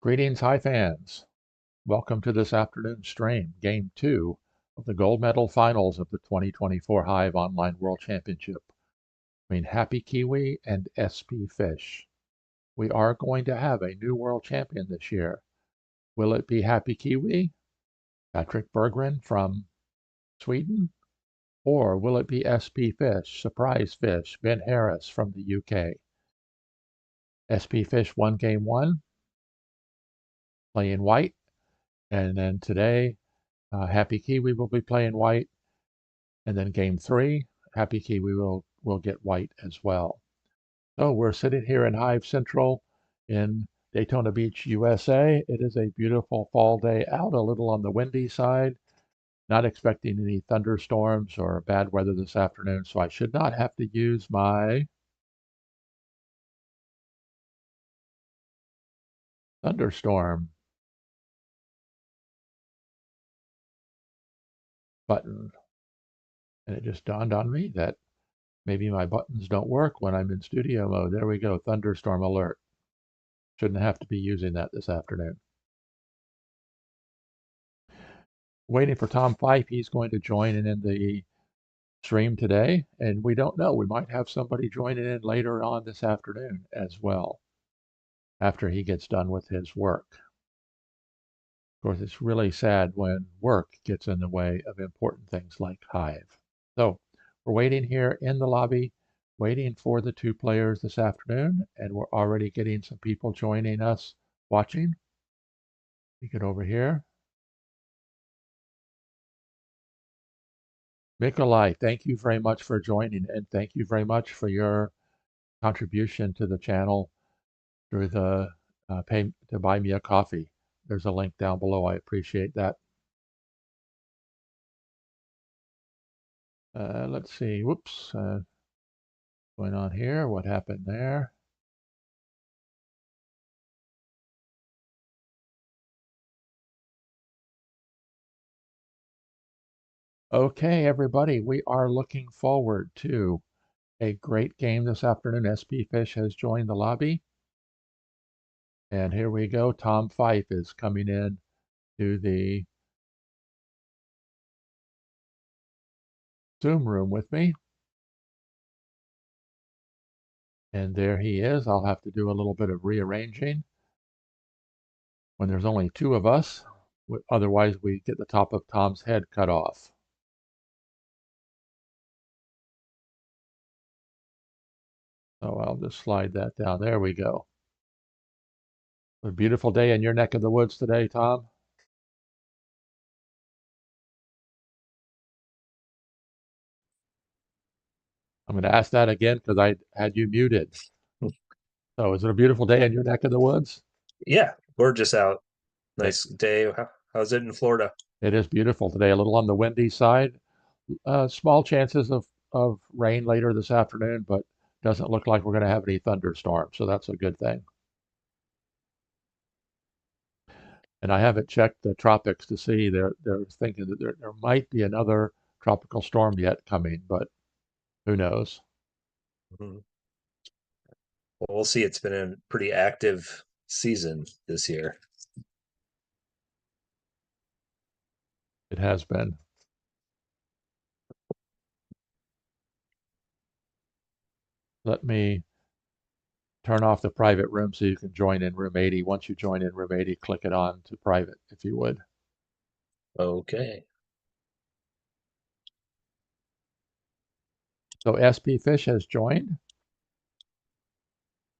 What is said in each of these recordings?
Greetings, Hive fans. Welcome to this afternoon's stream, Game 2 of the gold medal finals of the 2024 Hive Online World Championship between HappyKiwi and spfish. We are going to have a new world champion this year. Will it be HappyKiwi, Patrick Berggren from Sweden, or will it be spfish, Surprise Fish, Ben Harris from the UK? spfish won Game 1, playing white, and then today HappyKiwi will be playing white, and then Game 3, HappyKiwi will get white as well. So we're sitting here in Hive Central in Daytona Beach, USA. It is a beautiful fall day out, a little on the windy side. Not expecting any thunderstorms or bad weather this afternoon, so I should not have to use my thunderstorm button. And it just dawned on me that maybe my buttons don't work when I'm in studio mode. There we go, thunderstorm alert. Shouldn't have to be using that this afternoon. Waiting for Tom Fife. He's going to join in the stream today, and we don't know. We might have somebody joining in later on this afternoon as well, after he gets done with his work. Of course, it's really sad when work gets in the way of important things like Hive. So we're waiting here in the lobby, waiting for the two players this afternoon, and we're already getting some people joining us watching. We get over here. Mikolai, thank you very much for joining, and thank you very much for your contribution to the channel through the pay to buy me a coffee. There's a link down below. I appreciate that. Let's see. Whoops. Going on here. What happened there? Okay, everybody. We are looking forward to a great game this afternoon. spfish has joined the lobby. And here we go. Tom Fife is coming in to the Zoom room with me. And there he is. I'll have to do a little bit of rearranging when there's only two of us. Otherwise, we get the top of Tom's head cut off. So I'll just slide that down. There we go. A beautiful day in your neck of the woods today, Tom. I'm going to ask that again because I had you muted. So is it a beautiful day in your neck of the woods? Yeah, gorgeous out. Nice day. How's it in Florida? It is beautiful today, a little on the windy side. Small chances of rain later this afternoon, but doesn't look like we're going to have any thunderstorms, so that's a good thing. And I haven't checked the tropics to see. They're thinking that there might be another tropical storm yet coming, but who knows? Mm-hmm. Well, we'll see. It's been a pretty active season this year. It has been. Let me turn off the private room so you can join in room 80. Once you join in room 80, click it on to private if you would. Okay. So spfish has joined,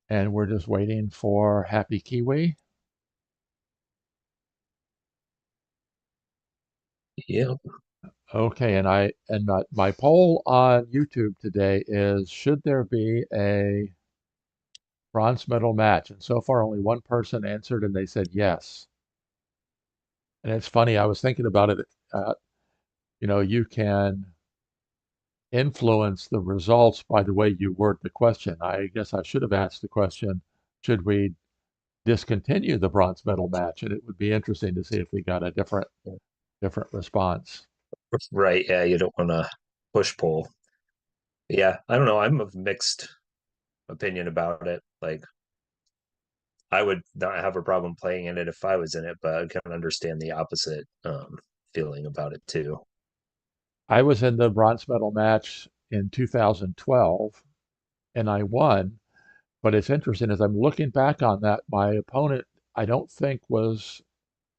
and we're just waiting for HappyKiwi. Yep. Okay, and my poll on YouTube today is, should there be a bronze medal match? And so far only one person answered and they said yes. And it's funny, I was thinking about it. You can influence the results by the way you word the question. I guess I should have asked the question, should we discontinue the bronze medal match? And it would be interesting to see if we got a different response. Right. Yeah, you don't want to push pull. Yeah, I don't know. I'm of mixed opinion about it. Like, I would not have a problem playing in it if I was in it, but I can understand the opposite feeling about it too. I was in the bronze medal match in 2012 and I won. But it's interesting as I'm looking back on that, my opponent, I don't think was,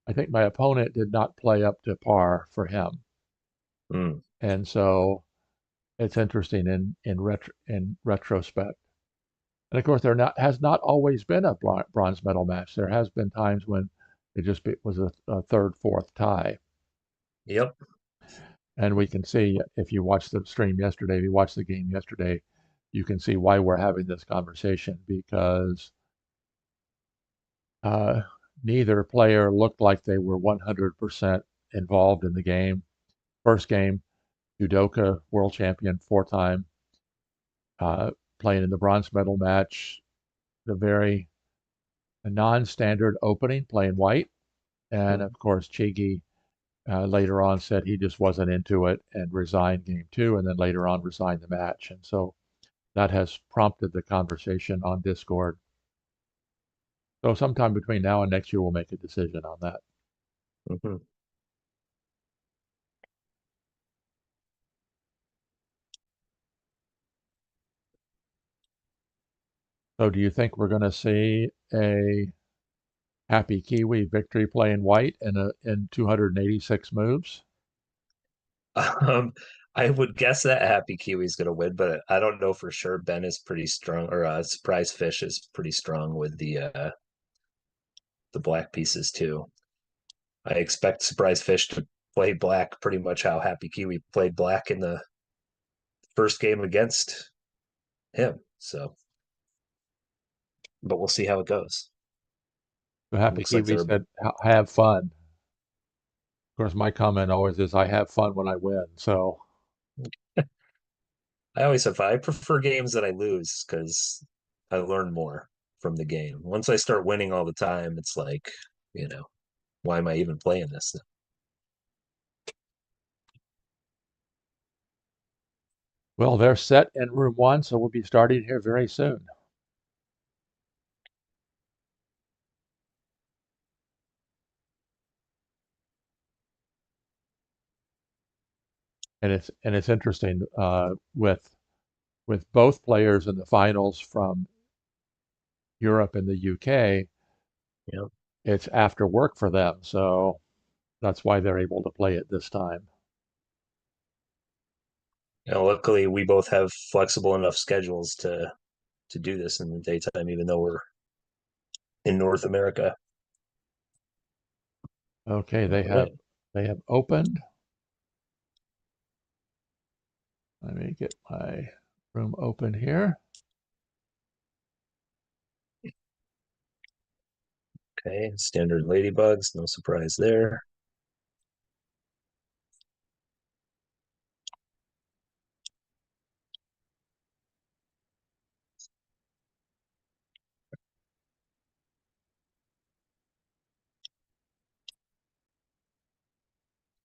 I think my opponent did not play up to par for him. Mm, And so it's interesting in retrospect. And of course, there not, has not always been a bronze medal match. There has been times when was a third, fourth tie. yep. And we can see if you watched the stream yesterday, if you watched the game yesterday, you can see why we're having this conversation because uh, neither player looked like they were 100% involved in the game. First game, judoka world champion, four-time, uh, playing in the bronze medal match, the very non-standard opening, playing white. And Mm, of course, Chigi later on said he just wasn't into it and resigned game two, and then later on resigned the match. And so that has prompted the conversation on Discord. So sometime between now and next year, we'll make a decision on that. mhm. So do you think we're going to see a HappyKiwi victory playing white in 286 moves? Um, I would guess that Happy Kiwi's going to win, but I don't know for sure. Ben is pretty strong, or Surprise Fish is pretty strong with the black pieces too. I expect Surprise Fish to play black pretty much how Happy Kiwi played black in the first game against him. So, but we'll see how it goes. So Looks like HappyKiwi they're said, "Have fun." Of course, my comment always is, "I have fun when I win." So, I always have I prefer games that I lose because I learn more from the game. Once I start winning all the time, it's like, you know, why am I even playing this? well, they're set in room one, so we'll be starting here very soon. And it's interesting with both players in the finals from Europe and the UK. You know, It's after work for them, so that's why they're able to play it this time. luckily we both have flexible enough schedules to do this in the daytime, even though we're in North America. Okay, All right. they have opened. Let me get my room open here. Okay. Standard ladybugs, no surprise there.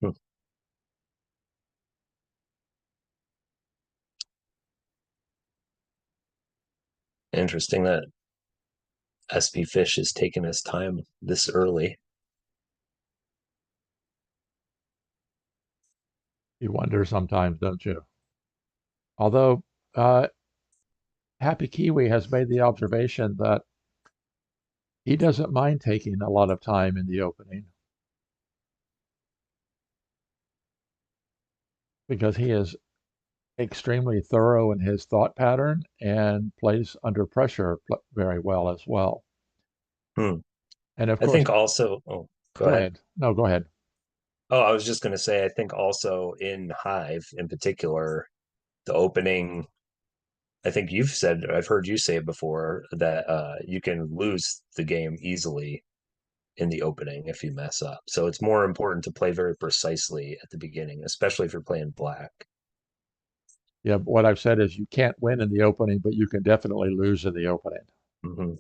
Hmm. Interesting that spfish is taking his time this early. You wonder sometimes, don't you? Although HappyKiwi has made the observation that he doesn't mind taking a lot of time in the opening because he is extremely thorough in his thought pattern and plays under pressure very well as well. Hmm. And of I course, think also, oh, go go ahead. ahead. No, go ahead. Oh, I was just going to say, I think also in Hive in particular, the opening, I think you've said, I've heard you say it before, that you can lose the game easily in the opening if you mess up. So it's more important to play very precisely at the beginning, especially if you're playing black. Yeah, what I've said is you can't win in the opening, but you can definitely lose in the opening. Hmm.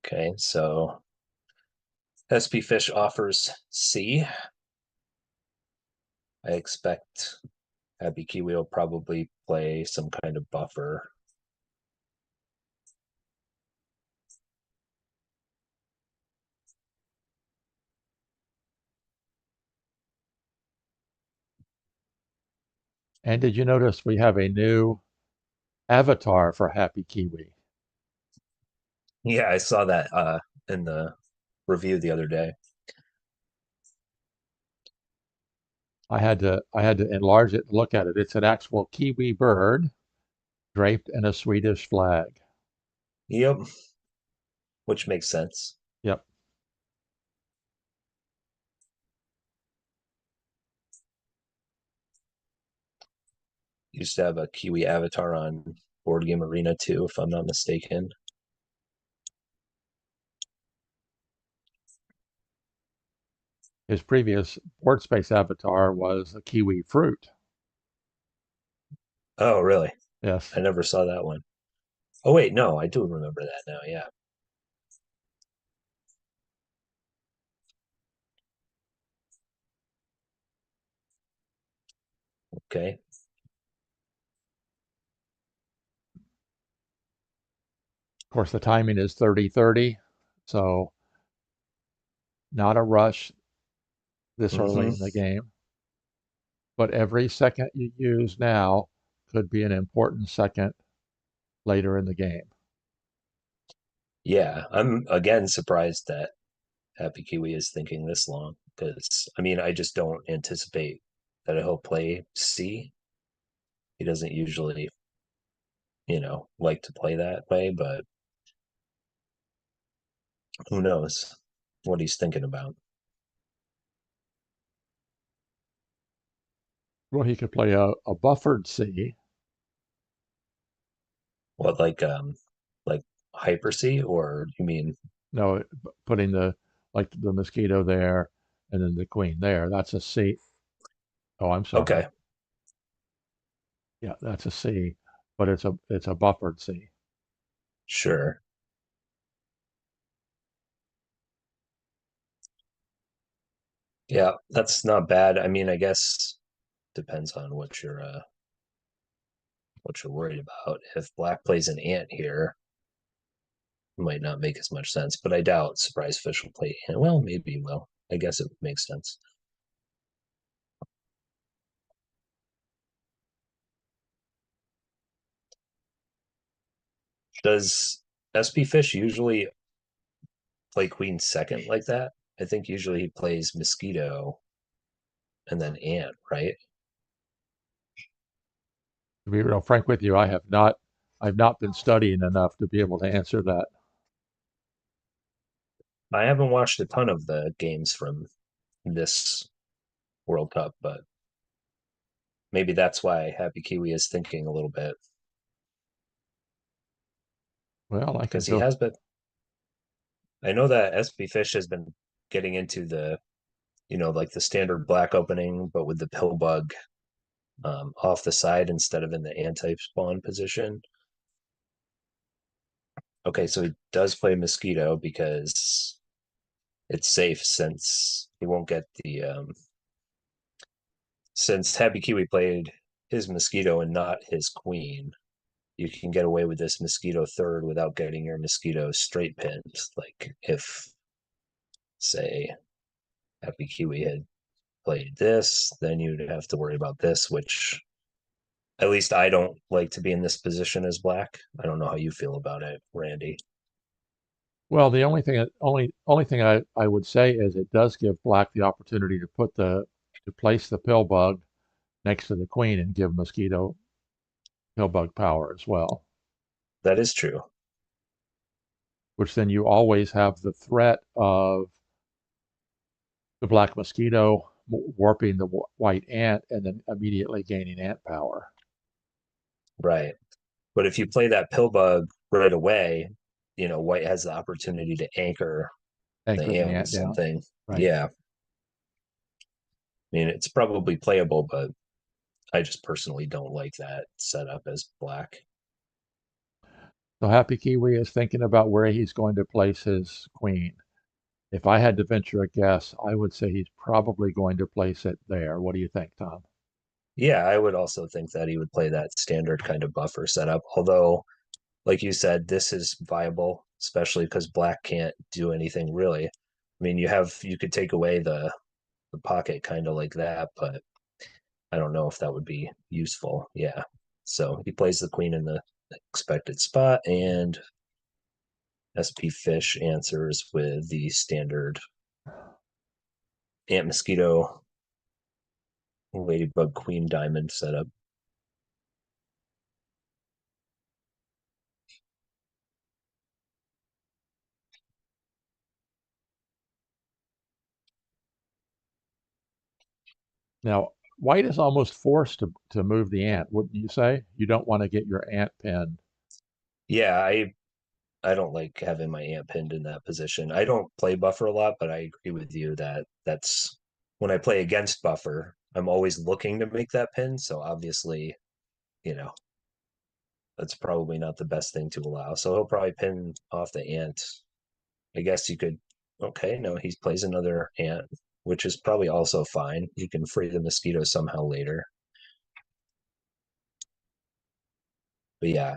Okay, so SP Fish offers C. I expect Happy Kiwi will probably play some kind of buffer. And did you notice we have a new avatar for Happy Kiwi? Yeah, I saw that in the review the other day. I had to enlarge it and look at it. It's an actual kiwi bird draped in a Swedish flag. Yep, which makes sense. Yep. Used to have a Kiwi avatar on Board Game Arena too, if I'm not mistaken. His previous board space avatar was a kiwi fruit. Oh, really? Yes. I never saw that one. Oh, wait, no, I do remember that now. Yeah. Okay. Of course, the timing is 30-30, so not a rush this early Hmm. in the game. But every second you use now could be an important second later in the game. Yeah, I'm again surprised that Happy Kiwi is thinking this long because I mean, I just don't anticipate that he'll play C. He doesn't usually, like to play that way, but who knows what he's thinking about. Well, he could play a buffered C. What like Hyper C, or you mean No, putting the mosquito there and then the queen there. That's a C. Oh, I'm sorry. okay, Yeah, that's a C, but it's a buffered C. sure. Yeah, that's not bad. I mean, I guess depends on what you're worried about. If black plays an ant here, it might not make as much sense, but I doubt surprise fish will play ant. Well, maybe he will. I guess it makes sense. Does SP fish usually play queen second like that? I think usually he plays mosquito and then ant, right? To be real frank with you, I've not been studying enough to be able to answer that. I haven't watched a ton of the games from this World Cup, but maybe that's why Happy Kiwi is thinking a little bit Well, I can because he go. has been. I know that SP Fish has been getting into like the standard black opening, but with the pill bug off the side instead of in the anti spawn position. Okay, so he does play mosquito because it's safe since he won't get the since Happy Kiwi played his mosquito and not his queen. You can get away with this mosquito third without getting your mosquito straight pinned. Like if, say, Happy Kiwi had played this, then you'd have to worry about this, which at least I don't like to be in this position as black. I don't know how you feel about it, Randy. Well, the only thing I would say is it does give black the opportunity to place the pill bug next to the queen and give mosquito pill bug power as well, That is true. which then you always have the threat of the black mosquito warping the white ant and then immediately gaining ant power, Right. But if you play that pill bug right away, white has the opportunity to anchor the anchor the ant with ant down. something. Right. Yeah. I mean, it's probably playable, but I just personally don't like that setup as black. So Happy Kiwi is thinking about where he's going to place his queen. If I had to venture a guess, I would say he's probably going to place it there. What do you think, Tom? Yeah, I would also think that he would play that standard kind of buffer setup. Although, like you said, this is viable, especially because black can't do anything really. I mean, you could take away the pocket kind of like that, but I don't know if that would be useful. Yeah. So he plays the queen in the expected spot, and SP Fish answers with the standard ant mosquito ladybug queen diamond setup. Now, white is almost forced to move the ant, wouldn't you say? You don't want to get your ant pinned. Yeah, I don't like having my ant pinned in that position. I don't play buffer a lot, but I agree with you that that's when I play against buffer, I'm always looking to make that pin. So obviously, you know, that's probably not the best thing to allow. So he'll probably pin off the ant. I guess you could, okay, no, he plays another ant, which is probably also fine. You can free the mosquito somehow later. But yeah,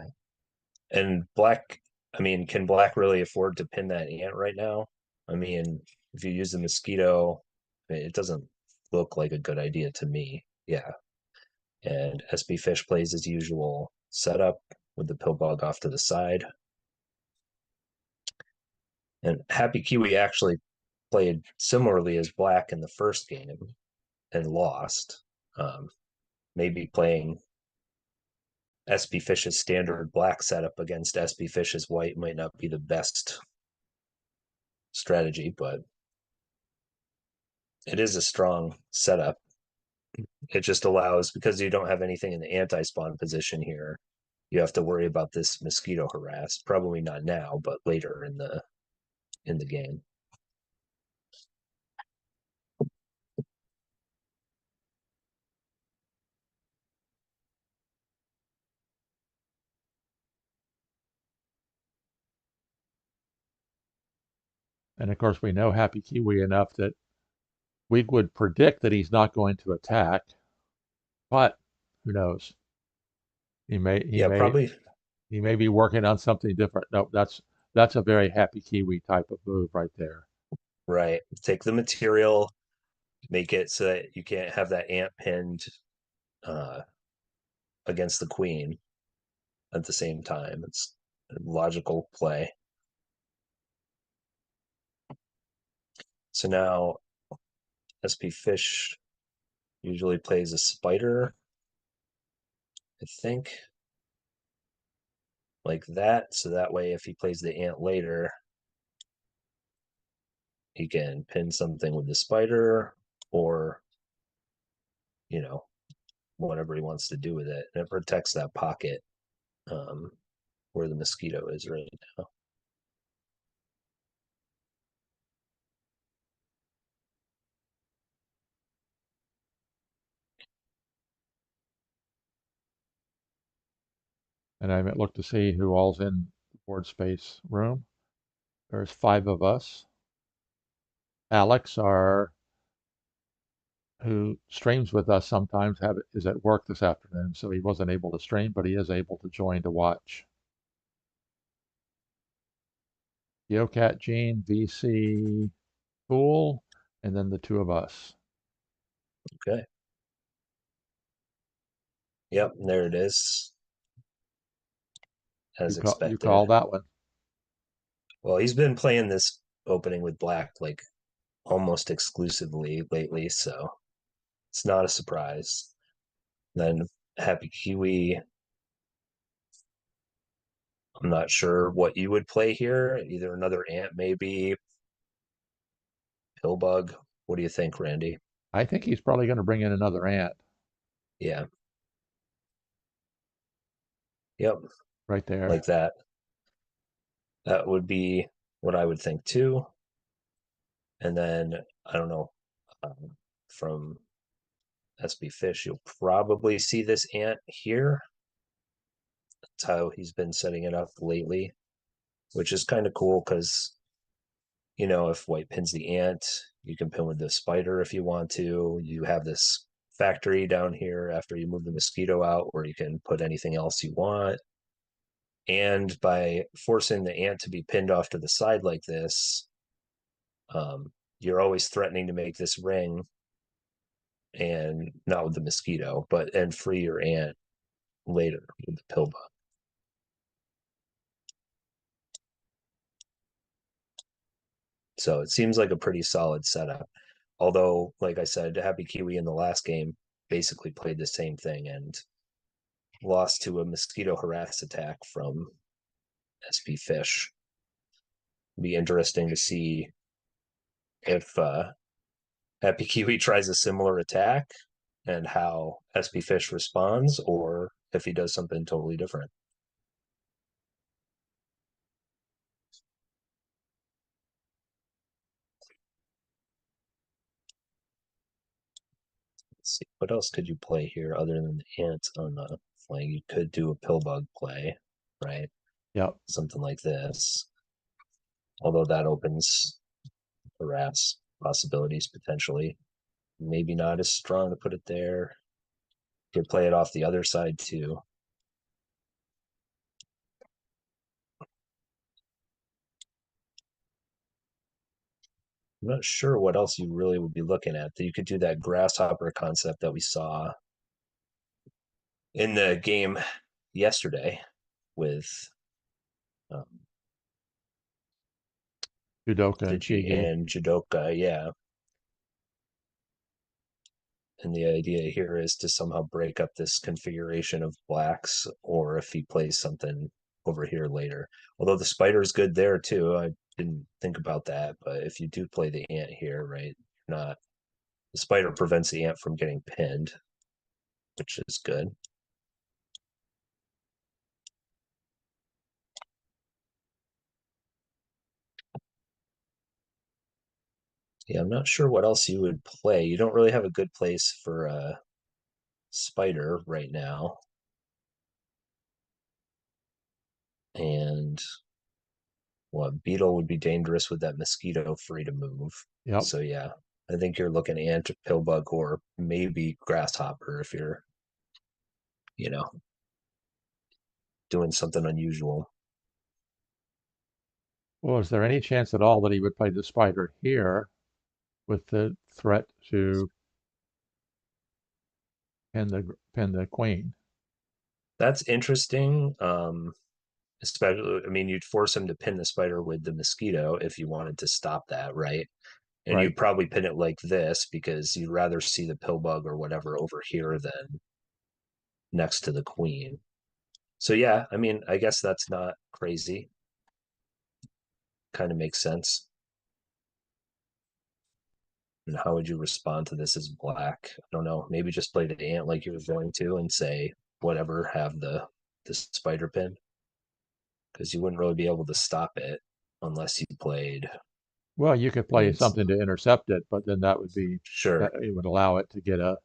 and black, I mean, can black really afford to pin that ant right now? I mean, if you use the mosquito, it doesn't look like a good idea to me. Yeah. And SB Fish plays his usual setup with the pill bug off to the side. And Happy Kiwi actually played similarly as black in the first game and lost. Um, Maybe playing SB Fish's standard black setup against SB Fish's white might not be the best strategy, but it is a strong setup. It just allows, because you don't have anything in the anti-spawn position here, you have to worry about this mosquito harass. Probably not now, but later in the game. And of course, we know Happy Kiwi enough that we would predict that he's not going to attack, but who knows? He may he Yeah, may probably he may be working on something different. No, that's a very Happy Kiwi type of move right there. right. Take the material, make it so that you can't have that ant pinned uh, against the queen at the same time. It's a logical play. So now SP Fish usually plays a spider, I think, like that. So that way, if he plays the ant later, he can pin something with the spider or, you know, whatever he wants to do with it. And it protects that pocket um, where the mosquito is right now. And I look to see who all's in the board space room. There's 5 of us. Alex, our who streams with us sometimes, is at work this afternoon, so he wasn't able to stream, but he is able to join to watch. YoCat, Gene, VC, Pool, and then the 2 of us. Okay. Yep, there it is, as You expected. call that one. Well, he's been playing this opening with black like almost exclusively lately, so it's not a surprise. Then Happy Kiwi, I'm not sure what you would play here. Either another ant, maybe Pillbug. What do you think, Randy? I think he's probably going to bring in another ant Yeah. Yep. right there. Like that. That would be what I would think too. And then I don't know, from SB Fish, you'll probably see this ant here. That's how he's been setting it up lately, which is kind of cool because, if white pins the ant, you can pin with the spider if you want to. You have this factory down here after you move the mosquito out, where you can put anything else you want. And by forcing the ant to be pinned off to the side like this, you're always threatening to make this ring, and not with the mosquito, and free your ant later with the pill bug. So it seems like a pretty solid setup. Although, like I said, HappyKiwi in the last game basically played the same thing and lost to a mosquito harass attack from spfish. Be interesting to see if HappyKiwi tries a similar attack and how spfish responds, or if he does something totally different. Let's see, what else could you play here other than the ants on the flank? You could do a pill bug play, right? Yep. Something like this. Although that opens harass possibilities potentially. Maybe not as strong to put it there. Could play it off the other side too. I'm not sure what else you really would be looking at. You could do that grasshopper concept that we saw in the game yesterday with um, Judoka and Digi Chigi. and Judoka, yeah. And the idea here is to somehow break up this configuration of blacks, or if he plays something over here later. Although the spider is good there too. I didn't think about that, but if you do play the ant here, right? Not the spider prevents the ant from getting pinned, which is good. Yeah, I'm not sure what else you would play. You don't really have a good place for a spider right now. And what beetle would be dangerous with that mosquito free to move. Yep. So yeah, I think you're looking ant, pillbug, or maybe grasshopper if you're, you know, doing something unusual. Well, is there any chance at all that he would play the spider here with the threat to pin the queen? That's interesting. Especially, I mean, you'd force him to pin the spider with the mosquito if you wanted to stop that, right? And Right. you'd probably pin it like this because you'd rather see the pillbug or whatever over here than next to the queen. So yeah, I mean, I guess that's not crazy. Kind of makes sense. And how would you respond to this as black? I don't know. Maybe just play the ant like you were going to and say whatever, have the spider pin, because you wouldn't really be able to stop it unless you played Well, you could play queens. something to intercept it, but then that would be that Sure, it would allow it to get a,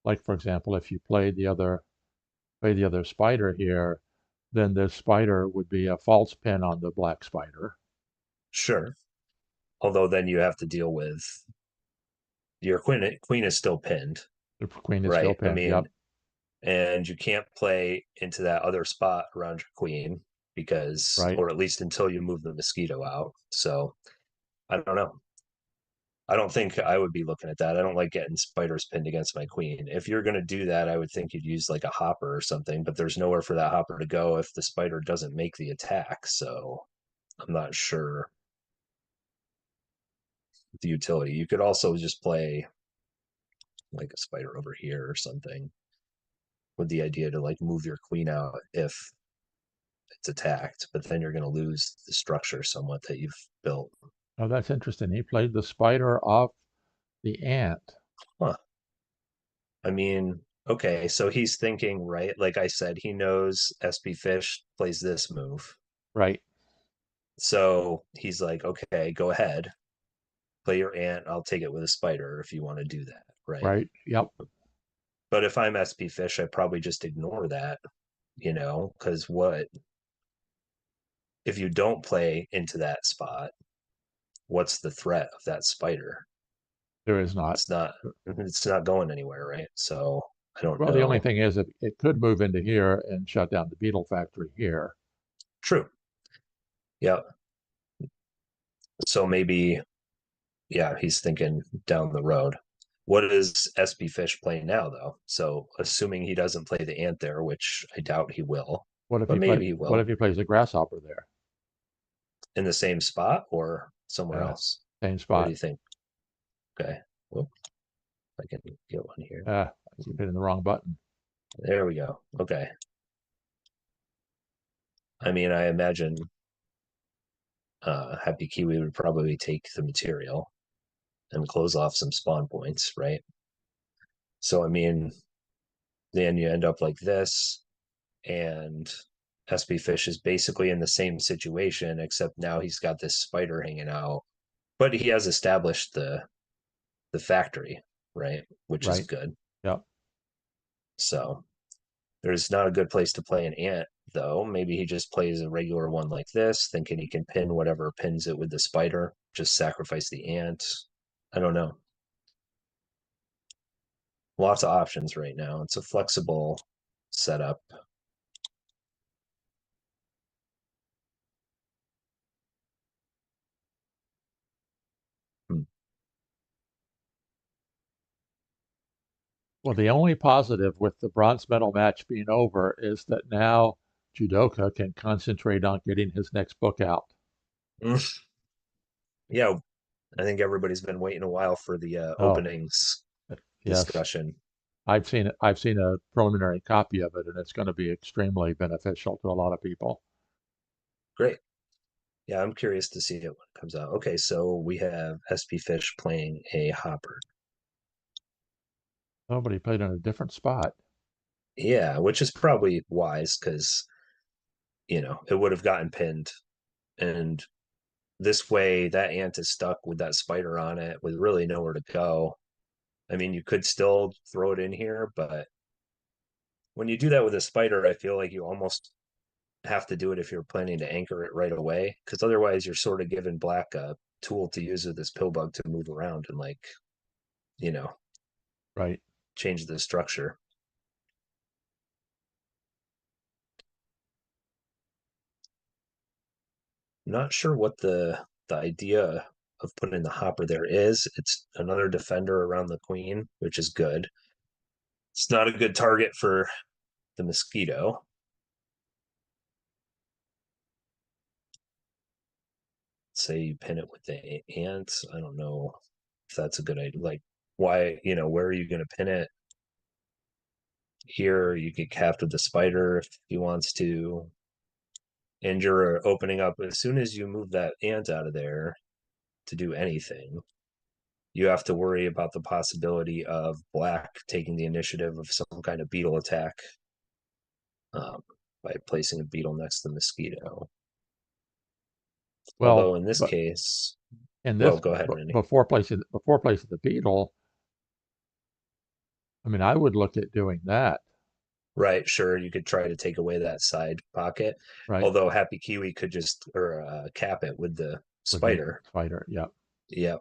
like for example, if you play the other spider here, then the spider would be a false pin on the black spider. sure. Although then you have to deal with your queen. Queen is still pinned, The queen is still right? I pinned. mean, Yep. and you can't play into that other spot around your queen because, Right. or at least until you move the mosquito out. So I don't know. I don't think I would be looking at that. I don't like getting spiders pinned against my queen. If you're going to do that, I would think you'd use like a hopper or something, but there's nowhere for that hopper to go if the spider doesn't make the attack. So I'm not sure the utility. You could also just play like a spider over here or something with the idea to like move your queen out if it's attacked, but then you're going to lose the structure somewhat that you've built. Oh, that's interesting. He played the spider off the ant. Huh. I mean, okay, so he's thinking, right? Like I said, he knows spfish plays this move. Right. So he's like, okay, go ahead, play your ant. I'll take it with a spider if you want to do that, right? Right. Yep. But if I'm spfish, I probably just ignore that, because what if you don't play into that spot? What's the threat of that spider? There is not. It's not going anywhere, right? So I don't Well, the only know. thing is it could move into here and shut down the beetle factory here. True. Yeah. So maybe, yeah, he's thinking down the road. What does SB Fish play now, though? So assuming he doesn't play the ant there, which I doubt he will, but maybe he What if will he plays a grasshopper there? in the same spot or somewhere Yeah, else. same What do spot. you think? Okay. Well, I can get one here. I keep hitting the wrong button. There we go. Okay. I mean, I imagine Happy Kiwi would probably take the material and close off some spawn points, right? So, I mean, then you end up like this, and SB Fish is basically in the same situation, except now he's got this spider hanging out, but he has established the factory, right? Which is Right. good. Yep. So there's not a good place to play an ant, though. Maybe he just plays a regular one like this, thinking he can pin whatever pins it with the spider, just sacrifice the ant. I don't know. Lots of options right now. It's a flexible setup. Hmm. Well, the only positive with the bronze medal match being over is that now Judoka can concentrate on getting his next book out. Yeah, I think everybody's been waiting a while for the Oh, openings yes. discussion. I've seen it. I've seen a preliminary copy of it, and it's going to be extremely beneficial to a lot of people. Great. Yeah, I'm curious to see it when it comes out. Okay, so we have SP Fish playing a hopper. Nobody played in a different spot. Yeah, which is probably wise because, it would have gotten pinned. And this way, that ant is stuck with that spider on it with really nowhere to go. I mean, you could still throw it in here, but when you do that with a spider, I feel like you almost have to do it if you're planning to anchor it right away, because otherwise you're sort of giving Black a tool to use with this pill bug to move around and you know, Right. change the structure. Not sure what the idea of putting the hopper there is. It's another defender around the queen, which is good. It's not a good target for the mosquito. Say you pin it with the ant. I don't know if that's a good idea. Like, why, where are you going to pin it? Here, you get capped with the spider if he wants to. And you're opening up as soon as you move that ant out of there to do anything, you have to worry about the possibility of Black taking the initiative of some kind of beetle attack, um, by placing a beetle next to the mosquito. Well, Although in this but case, in well, this go ahead, Randy. before placing the beetle, I mean, I would look at doing that. Right, sure, you could try to take away that side pocket. Right. Although Happy Kiwi could just or cap it with the With the spider. spider. Yeah. Yep.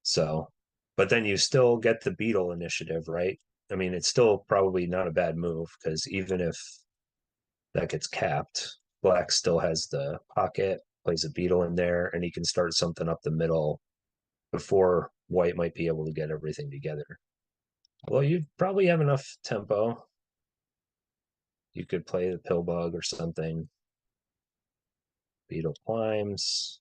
So, but then you still get the beetle initiative, right? I mean, it's still probably not a bad move because even if that gets capped, Black still has the pocket, plays a beetle in there, and he can start something up the middle before White might be able to get everything together. Well, you probably have enough tempo. You could play the pill bug or something. Beetle climbs,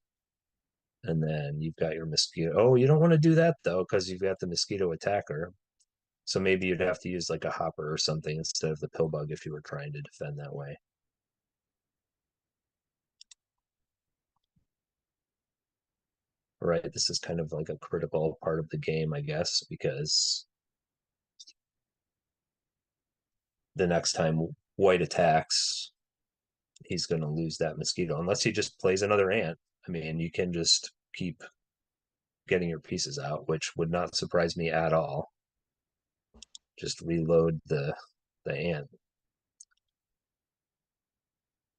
and then you've got your mosquito. Oh, you don't want to do that though, because you've got the mosquito attacker. So maybe you'd have to use like a hopper or something instead of the pill bug if you were trying to defend that way. Right. This is kind of like a critical part of the game, I guess, because the next time White attacks, he's going to lose that mosquito unless he just plays another ant. I mean, you can just keep getting your pieces out, which would not surprise me at all. Just reload the ant.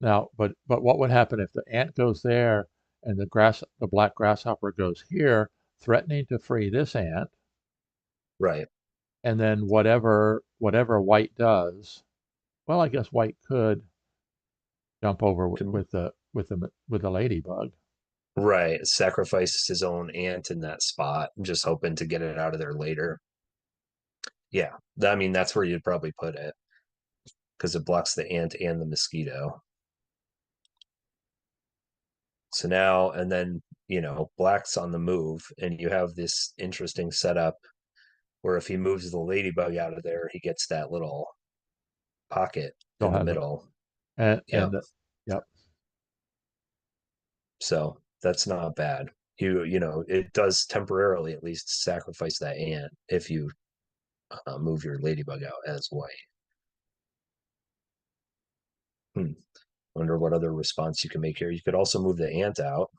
Now, but what would happen if the ant goes there and the black grasshopper goes here? threatening to free this ant, Right. and then whatever white does, well, I guess white could jump over Can- with the ladybug. Right. Sacrifices his own ant in that spot, just hoping to get it out of there later. Yeah. I mean, that's where you'd probably put it because it blocks the ant and the mosquito. So now, and then, black's on the move, and you have this interesting setup where if he moves the ladybug out of there, he gets that little pocket Still in the has it, middle. and Yep. yep, So that's not bad. It does temporarily at least sacrifice that ant if you move your ladybug out as white. Hmm. Wonder what other response you can make here. You could also move the ant out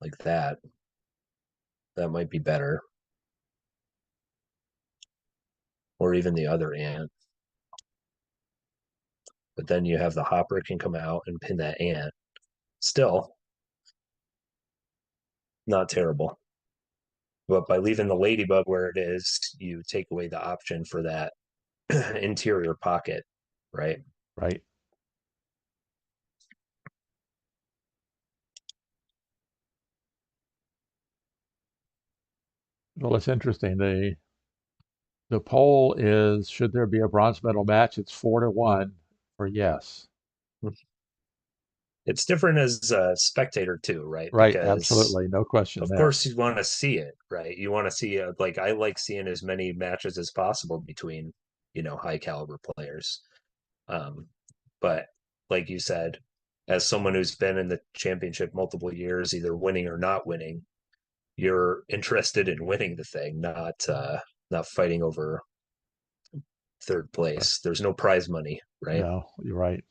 like that. That might be better. Or even the other ant. But then you have the hopper can come out and pin that ant. Still not terrible. But by leaving the ladybug where it is, you take away the option for that interior pocket, right? right. Well, it's interesting. The poll is, should there be a bronze medal match? It's 4-1 for yes. It's different as a spectator too, right? Right, Because absolutely, no question of there. course you want to see it, right? You want to see like I like seeing as many matches as possible between, high caliber players. Um, but like you said, as someone who's been in the championship multiple years, either winning or not winning, you're interested in winning the thing, not fighting over third Right. place. There's no prize money, right? No, you're right.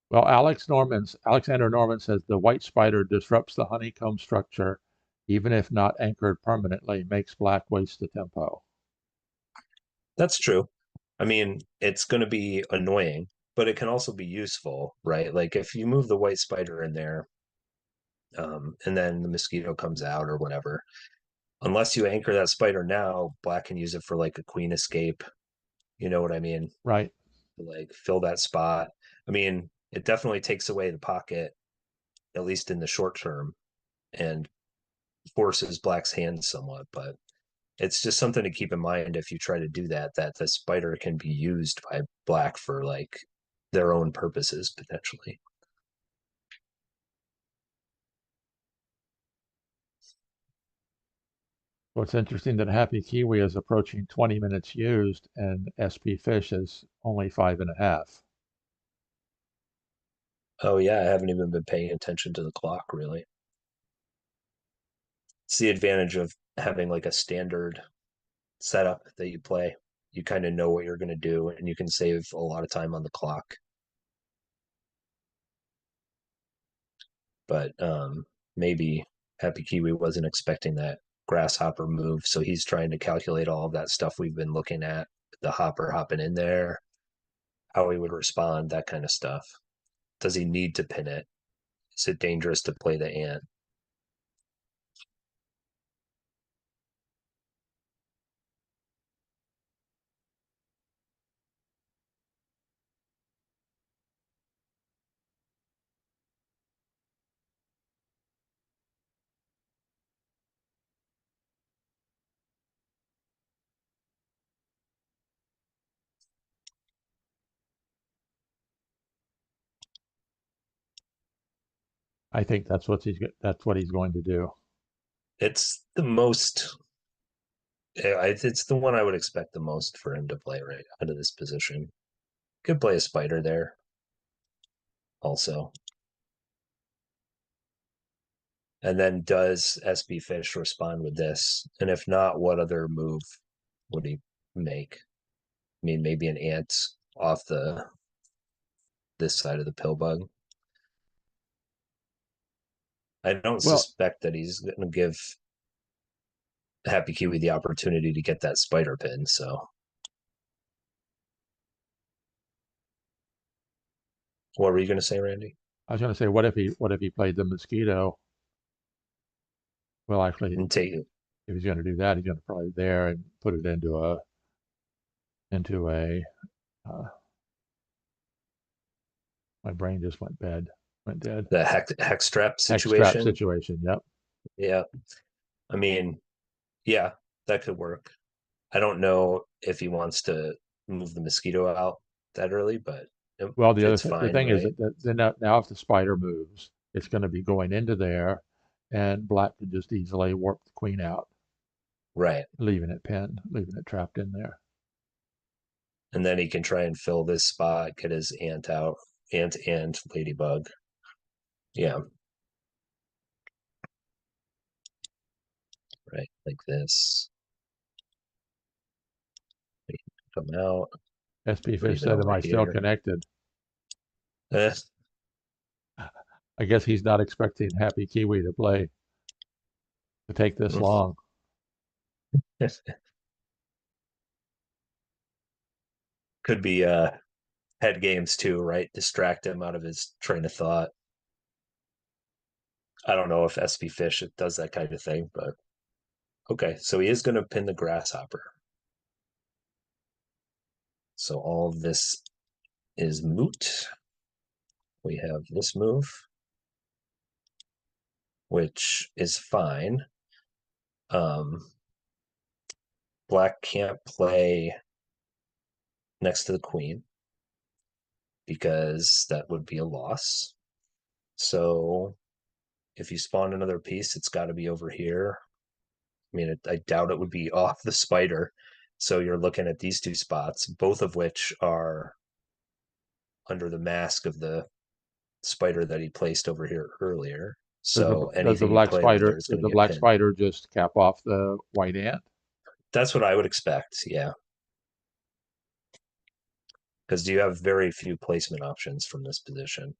Well, Alexander Norman says the white spider disrupts the honeycomb structure, even if not anchored permanently, makes black waste the tempo. That's true. I mean, it's going to be annoying, but it can also be useful, right? Like if you move the white spider in there, and then the mosquito comes out or whatever, unless you anchor that spider now, black can use it for like a queen escape. You know what I mean? Right. Like fill that spot. I mean, it definitely takes away the pocket, at least in the short term, and forces black's hand somewhat. But it's just something to keep in mind if you try to do that, that the spider can be used by black for like their own purposes potentially. Well, it's interesting that Happy Kiwi is approaching 20 minutes used and SP Fish is only 5.5. Oh yeah, I haven't even been paying attention to the clock really. It's the advantage of having like a standard setup that you play. You kind of know what you're going to do and you can save a lot of time on the clock. But maybe Happy Kiwi wasn't expecting that grasshopper move, so he's trying to calculate all of that stuff we've been looking at, the hopper hopping in there, how he would respond, that kind of stuff. Does he need to pin it? Is it dangerous to play the ant? I think that's what he's going to do. It's the most. It's the one I would expect the most for him to play right out of this position. Could play a spider there also. And then does SB Fish respond with this? And if not, what other move would he make? I mean, maybe an ant off the this side of the pill bug. I don't Well, suspect that he's going to give Happy Kiwi the opportunity to get that spider pin. So, what were you going to say, Randy? I was going to say, what if he played the mosquito? Well, actually, and take if he's going to do that, he's going to probably there and put it into a. Uh, my brain just went dead. the hex trap Hex trap situation. situation. Yep. Yeah, I mean, yeah, that could work. I don't know if he wants to move the mosquito out that early, but Well, it's the fine, thing is right? that then now if the spider moves, it's going to be going into there, and black can just easily warp the queen out, Right. leaving it pinned, leaving it trapped in there. And then he can try and fill this spot, get his ant out, ant and ladybug. Yeah, right. Like this. Come out, SP or Fish even said, "Am over I still here. connected?" Eh, I guess he's not expecting Happy Kiwi to take this long. Could be head games too, right? Distract him out of his train of thought. I don't know if SP Fish does that kind of thing, but okay. So he is going to pin the grasshopper. So all of this is moot. We have this move, which is fine. Um, Black can't play next to the queen because that would be a loss. So if you spawn another piece, it's got to be over here. I mean, I doubt it would be off the spider. So you're looking at these two spots, both of which are under the mask of the spider that he placed over here earlier. So anything you play over there is Does going to the get black pinned. spider just cap off the white ant? That's what I would expect. Yeah. Because you have very few placement options from this position.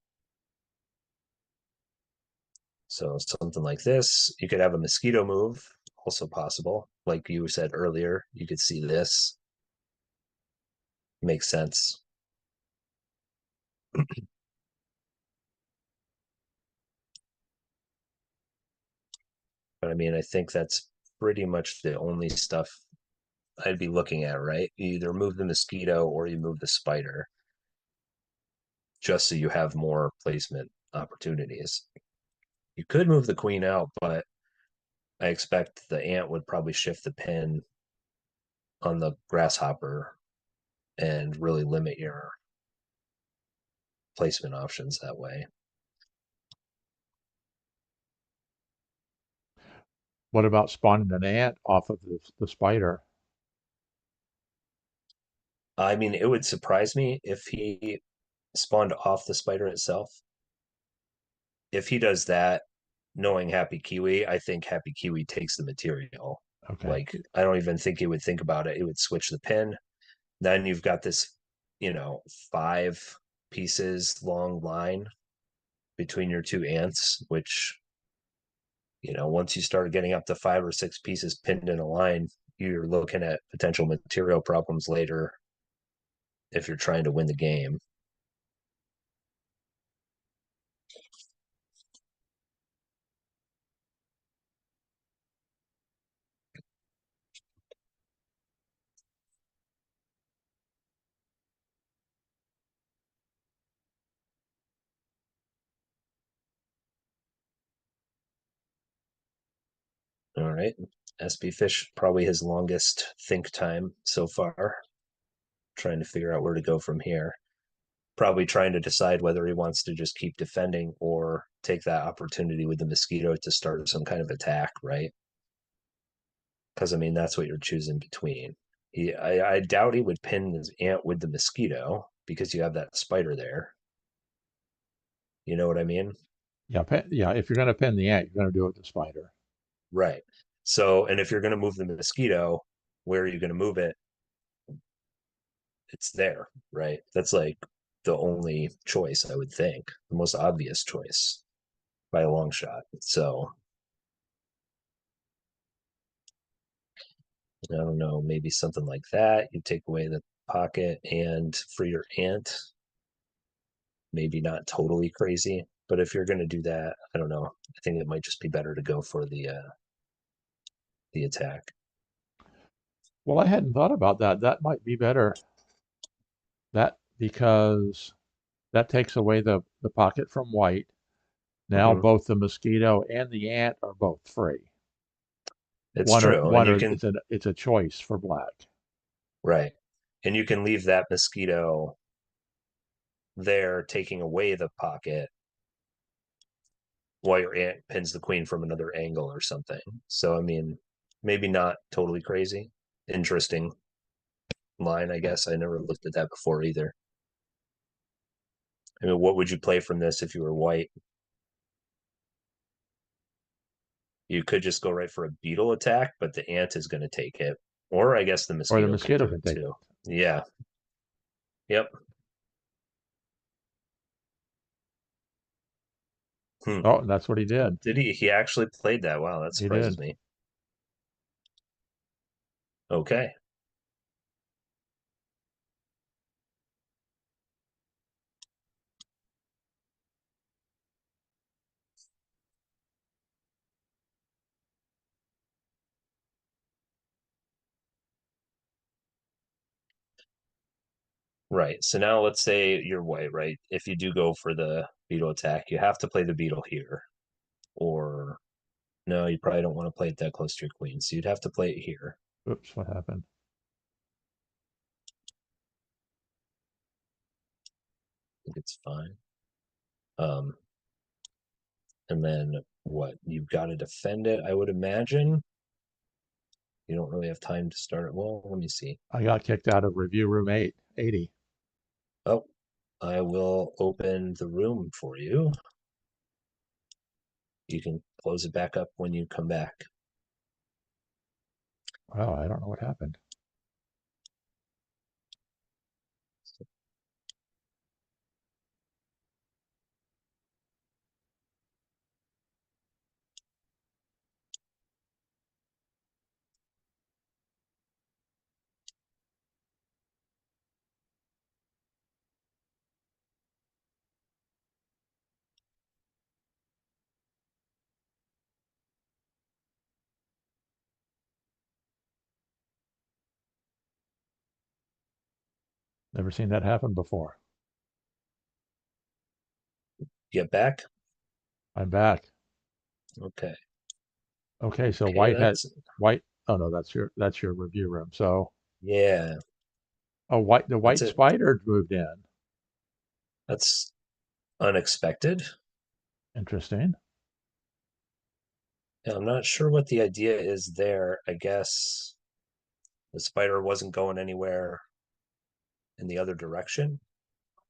So something like this, you could have a mosquito move, also possible. Like you said earlier, you could see this. Makes sense. But I mean, I think that's pretty much the only stuff I'd be looking at, right? You either move the mosquito or you move the spider, just so you have more placement opportunities. You could move the queen out, but I expect the ant would probably shift the pin on the grasshopper and really limit your placement options that way. What about spawning an ant off of the spider? I mean, it would surprise me if he spawned off the spider itself. If he does that, knowing Happy Kiwi, I think Happy Kiwi takes the material. Okay. Like, I don't even think he would think about it. It would switch the pin. Then you've got this, 5 pieces long line between your two ants, which, once you start getting up to 5 or 6 pieces pinned in a line, you're looking at potential material problems later if you're trying to win the game. All right. SB Fish, probably his longest think time so far, trying to figure out where to go from here. Probably trying to decide whether he wants to just keep defending or take that opportunity with the mosquito to start some kind of attack, right? Because I mean, that's what you're choosing between. I doubt he would pin his ant with the mosquito because you have that spider there. You know what I mean? Yeah, yeah. If you're going to pin the ant, you're going to do it with the spider. Right. So, and if you're going to move the mosquito, where are you going to move it? It's there, right? That's like the only choice, I would think, the most obvious choice by a long shot. So, I don't know, maybe something like that. You take away the pocket and for your ant, maybe not totally crazy. But if you're going to do that, I don't know. I think it might just be better to go for the the attack. Well, I hadn't thought about that. That might be better. That because that takes away the pocket from white. Now Hmm. both the mosquito and the ant are both free. It's true, and One you or can it's a choice for black. right, and you can leave that mosquito there, taking away the pocket while your ant pins the queen from another angle or something. So I mean, maybe not totally crazy. Interesting line, I guess. I never looked at that before either. I mean, what would you play from this if you were white? You could just go right for a beetle attack, but the ant is going to take it. Or I guess the Or the mosquito could mosquito do can it take it. too. Yeah. Yep. Hmm. Oh, and that's what he did. Did he? He actually played that. Wow, that He surprises did. me. Okay. Right. So now let's say you're white, right? If you do go for the beetle attack, you have to play the beetle here. Or no, you probably don't want to play it that close to your queen. So you'd have to play it here. Oops, what happened? I think it's fine. Um, and then what? You've got to defend it, I would imagine. You don't really have time to start it. Well, let me see. I got kicked out of review room 80. Oh, I will open the room for you. You can close it back up when you come back. Wow, I don't know what happened. Never seen that happen before. Get back? I'm back. Okay. Okay, so Okay, white. Oh no, that's your review room. So yeah, the that's white it. spider moved in. That's unexpected. Interesting. Yeah, I'm not sure what the idea is there. I guess the spider wasn't going anywhere in the other direction.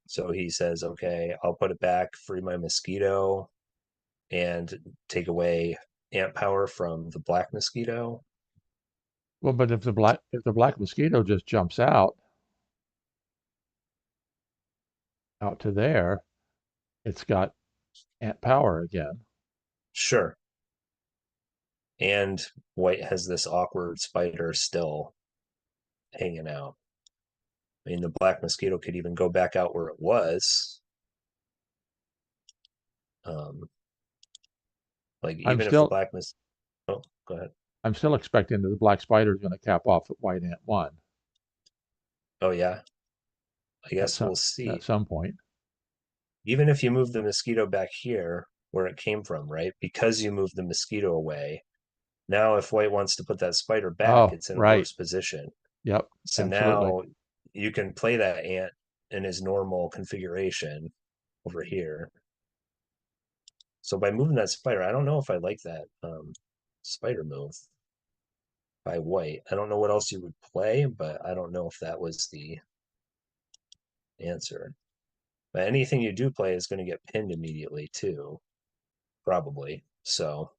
So he says, okay, I'll put it back, free my mosquito, and take away ant power from the black mosquito. Well, but if the black mosquito just jumps out to there, it's got ant power again. Sure. And white has this awkward spider still hanging out. I mean, the black mosquito could even go back out where it was. Um, like I'm even if the still black mosquito, oh, go ahead. I'm still expecting that the black spider is going to cap off at white ant one Oh yeah, I at guess we'll at see. some point. Even if you move the mosquito back here where it came from, right? Because you moved the mosquito away. Now, if white wants to put that spider back, Oh, it's in a right. worse position. Yep, So absolutely. now you can play that ant in his normal configuration over here. So by moving that spider, I don't know if I like that spider move by white. I don't know what else you would play, but I don't know if that was the answer. But anything you do play is going to get pinned immediately too, probably. So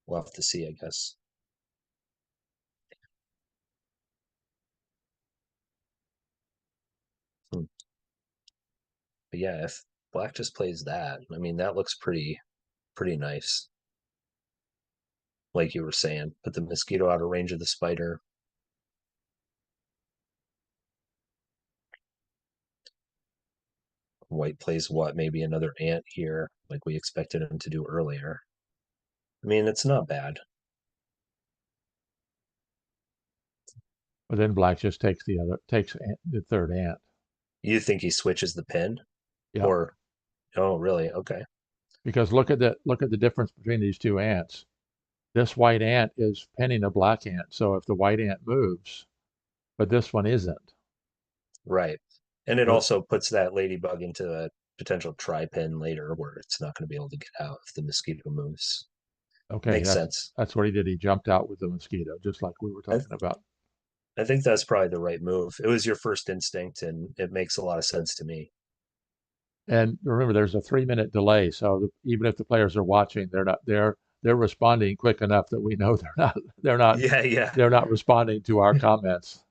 we'll have to see, I guess. Hmm. But yeah, if black just plays that, I mean that looks pretty nice. Like you were saying, put the mosquito out of range of the spider. White plays what? Maybe another ant here, like we expected him to do earlier. I mean, it's not bad. But then black just takes the third ant. You think he switches the pin? Yep. Or, oh, really? Okay. Because look at the difference between these two ants. This white ant is pinning a black ant. So if the white ant moves, but this one isn't. Right. And it So also puts that ladybug into a potential try pin later where it's not going to be able to get out if the mosquito moves. okay, Makes that's sense. that's what he did. He jumped out with the mosquito, just like we were I, talking about. I think that's probably the right move. It was your first instinct, and it makes a lot of sense to me. And remember, there's a 3-minute delay, so even if the players are watching, they're responding quick enough that we know they're not Yeah, yeah. they're not responding to our comments.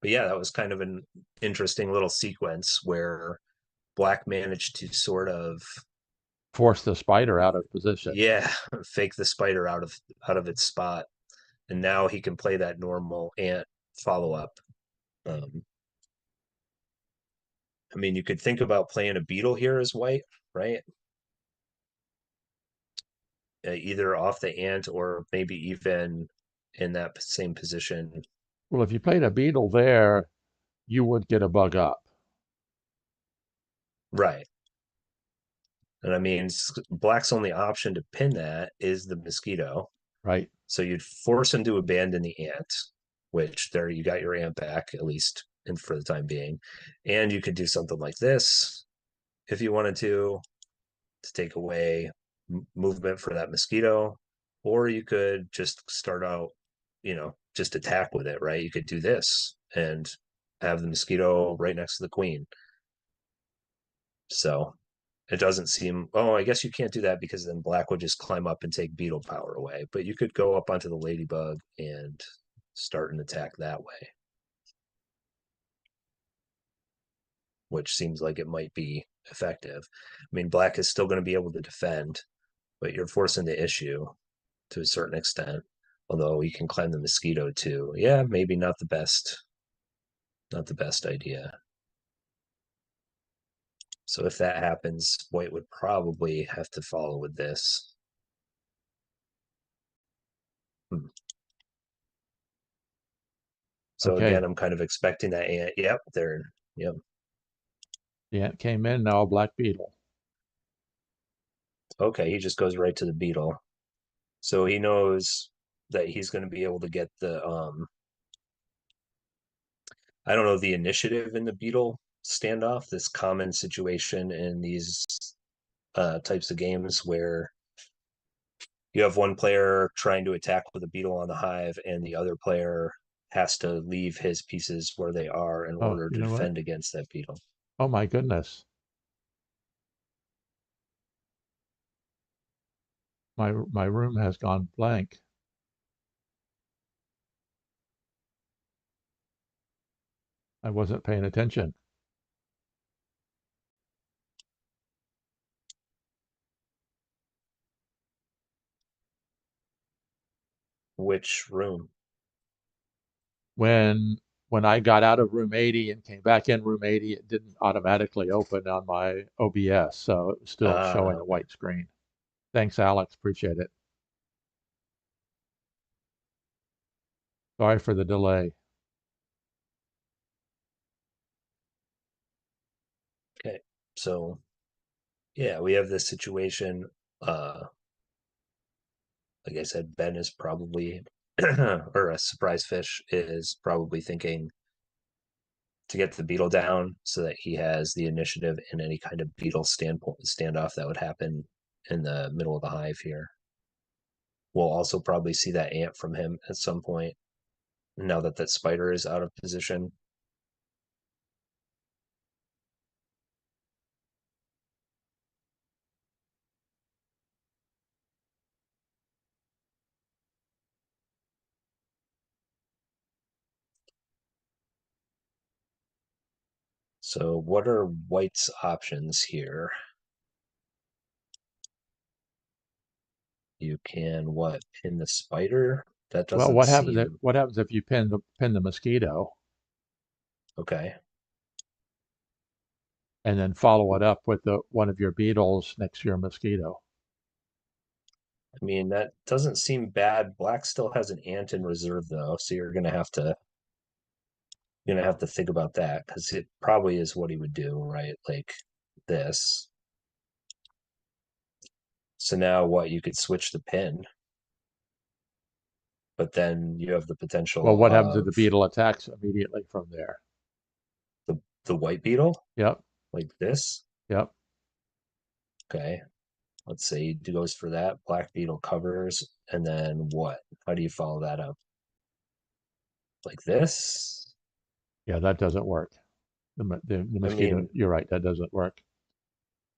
But yeah, that was kind of an interesting little sequence where Black managed to sort of, Force the spider out of position. yeah, fake the spider out of its spot, and now he can play that normal ant follow up. Um, I mean, you could think about playing a beetle here as white, right? Either off the ant or maybe even in that same position. Well, if you played a beetle there, you would get a bug up, Right. And I mean, Black's only option to pin that is the mosquito. right? So you'd force him to abandon the ant, which there you got your ant back, at least and for the time being. And you could do something like this if you wanted to take away movement for that mosquito. Or you could just start out, just attack with it, right? You could do this and have the mosquito right next to the queen. So it doesn't seem, oh, I guess you can't do that because then black would just climb up and take beetle power away. But you could go up onto the ladybug and start an attack that way, which seems like it might be effective. I mean, black is still going to be able to defend, but you're forcing the issue to a certain extent. Although you can climb the mosquito too. Yeah, maybe not the best idea. So if that happens, white would probably have to follow with this. Hmm. So Okay, again, I'm kind of expecting that ant. Yep, there. Yep. the ant came in, now a black beetle. Okay, he just goes right to the beetle. So he knows that he's going to be able to get the I don't know, the initiative in the beetle standoff, this common situation in these types of games where you have one player trying to attack with a beetle on the hive and the other player has to leave his pieces where they are in Oh, order you to know what? defend against that beetle. Oh my goodness, my room has gone blank. I wasn't paying attention. Which room? When I got out of room 80 and came back in room 80, it didn't automatically open on my OBS, so it was still showing a Okay. white screen. Thanks, Alex. Appreciate it. Sorry for the delay. Okay. So yeah, we have this situation. Like I said, Ben is probably or a surprise fish is probably thinking to get the beetle down so that he has the initiative in any kind of beetle standoff that would happen in the middle of the hive here. We'll also probably see that ant from him at some point now that that spider is out of position. So what are White's options here? You can what? Pin the spider? That Well, doesn't seem what happens if you pin the mosquito? okay. and then follow it up with one of your beetles next to your mosquito. I mean, that doesn't seem bad. Black still has an ant in reserve though, so you're gonna have to think about that because it probably is what he would do, right? Like this. So now what? You could switch the pin, but then you have the Well, potential what happens if of the beetle attacks immediately from there? the white beetle, Yep, like this. yep. Okay, let's say he goes for that. Black beetle covers, and then what? How do you follow that up? Like this? Yeah, that doesn't work. The I mosquito, mean, you're right, that doesn't work.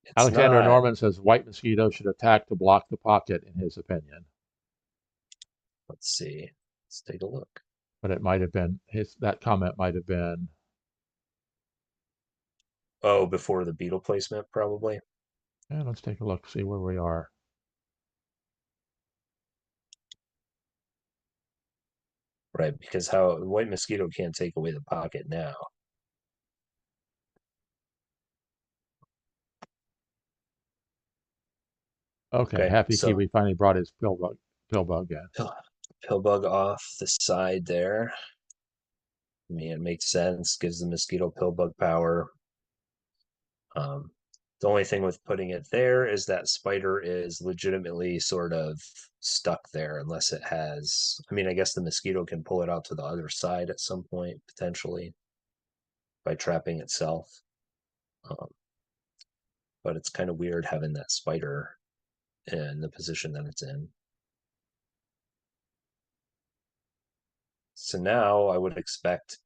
it's Alexander not. Norman says white mosquito should attack to block the pocket, in his opinion. Let's see. Let's take a look. But it might have been that comment might have been, Oh, before the beetle placement, probably. let's take a look, see where we are. Right, because how white mosquito can't take away the pocket now. Okay, Okay, Happy so Kiwi finally brought his pill bug in. pill bug off the side there. I mean, it makes sense. Gives the mosquito pill bug power. Um, the only thing with putting it there is that spider is legitimately sort of stuck there unless it has. I mean, I guess the mosquito can pull it out to the other side at some point potentially by trapping itself. Um, but it's kind of weird having that spider in the position that it's in. So now I would expect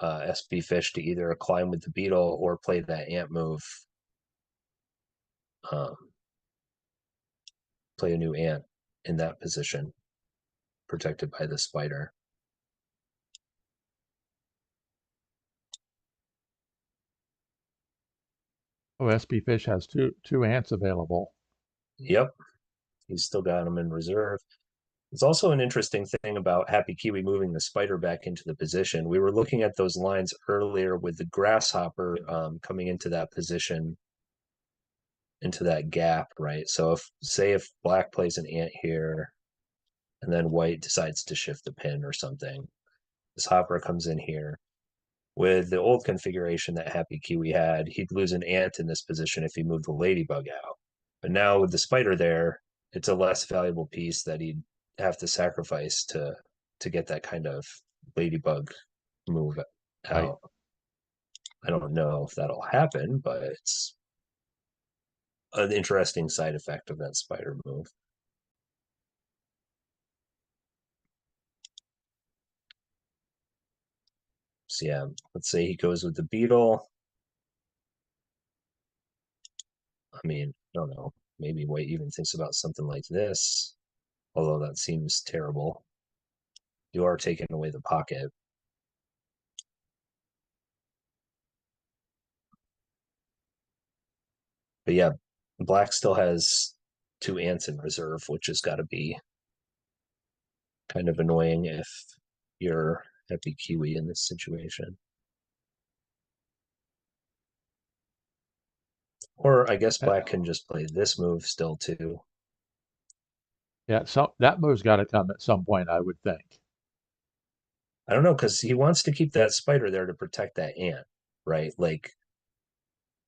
spfish to either climb with the beetle or play that ant move, um, play a new ant in that position, protected by the spider. Oh, SB Fish has two ants available. Yep, he's still got them in reserve. It's also an interesting thing about HappyKiwi moving the spider back into the position. We were looking at those lines earlier with the grasshopper coming into that position, into that gap, right? So if black plays an ant here, and then white decides to shift the pin or something, this hopper comes in here. With the old configuration that HappyKiwi had, he'd lose an ant in this position if he moved the ladybug out. But now with the spider there, it's a less valuable piece that he'd have to sacrifice to get that kind of ladybug move Right. out. I don't know if that'll happen, but it's an interesting side effect of that spider move. So yeah, let's say he goes with the beetle. I mean, I don't know. Maybe White even thinks about something like this, although that seems terrible. You are taking away the pocket. But yeah, Black still has two ants in reserve, which has got to be kind of annoying if you're HappyKiwi in this situation. Or I guess Uh, Black can just play this move still too. Yeah, so that move's got to come at some point, I would think. I don't know, because he wants to keep that spider there to protect that ant, right? Like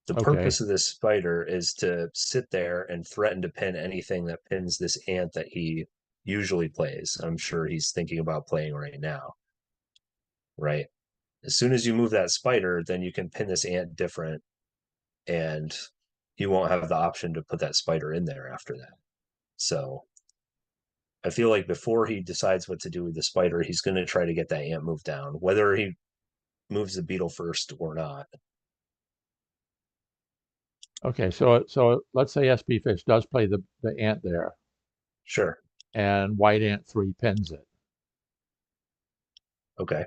the Okay, purpose of this spider is to sit there and threaten to pin anything that pins this ant that he usually plays. I'm sure he's thinking about playing right now, right? As soon as you move that spider, then you can pin this ant different, and you won't have the option to put that spider in there after that. So I feel like before he decides what to do with the spider, he's going to try to get that ant move down, whether he moves the beetle first or not. okay. So let's say SB Fish does play the ant there, Sure. and White Ant 3 pins it. Okay.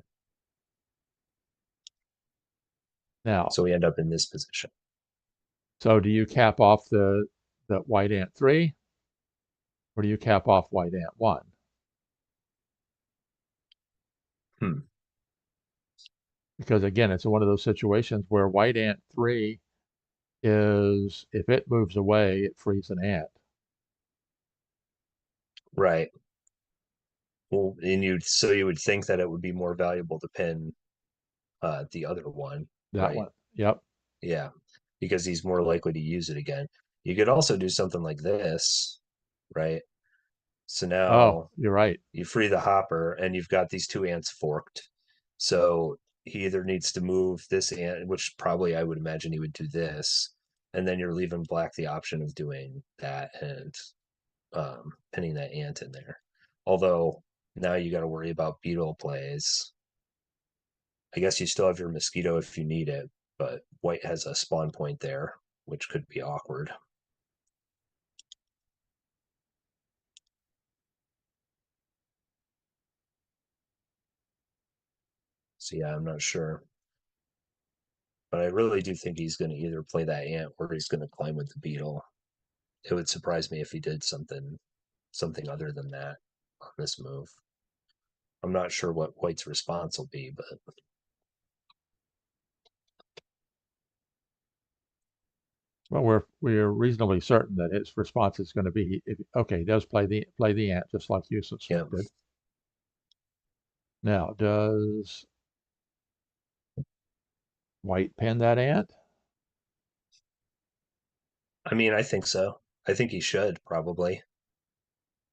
Now, So we end up in this position. so do you cap off the White Ant 3, or do you cap off White Ant 1? Hmm. Because again, it's one of those situations where White Ant 3 is if it moves away, it frees an ant. Right. Well, and you would think that it would be more valuable to pin the other one, That right? one. Yep. Yeah, because he's more likely to use it again. You could also do something like this, right? So Oh, now you're right. you free the hopper and you've got these two ants forked. So he either needs to move this ant, which probably I would imagine he would do this, and then you're leaving black the option of doing that and pinning that ant in there. Although now you got to worry about beetle plays. I guess you still have your mosquito if you need it, but white has a spawn point there, which could be awkward. So yeah, I'm not sure. But I really do think he's going to either play that ant or he's going to climb with the beetle. It would surprise me if he did something other than that on this move. I'm not sure what White's response will be, but Well, we're reasonably certain that his response is going to be, okay, he does play the ant just like you yeah. suspected. Now, does White pin that ant? I mean, I think so. I think he should probably.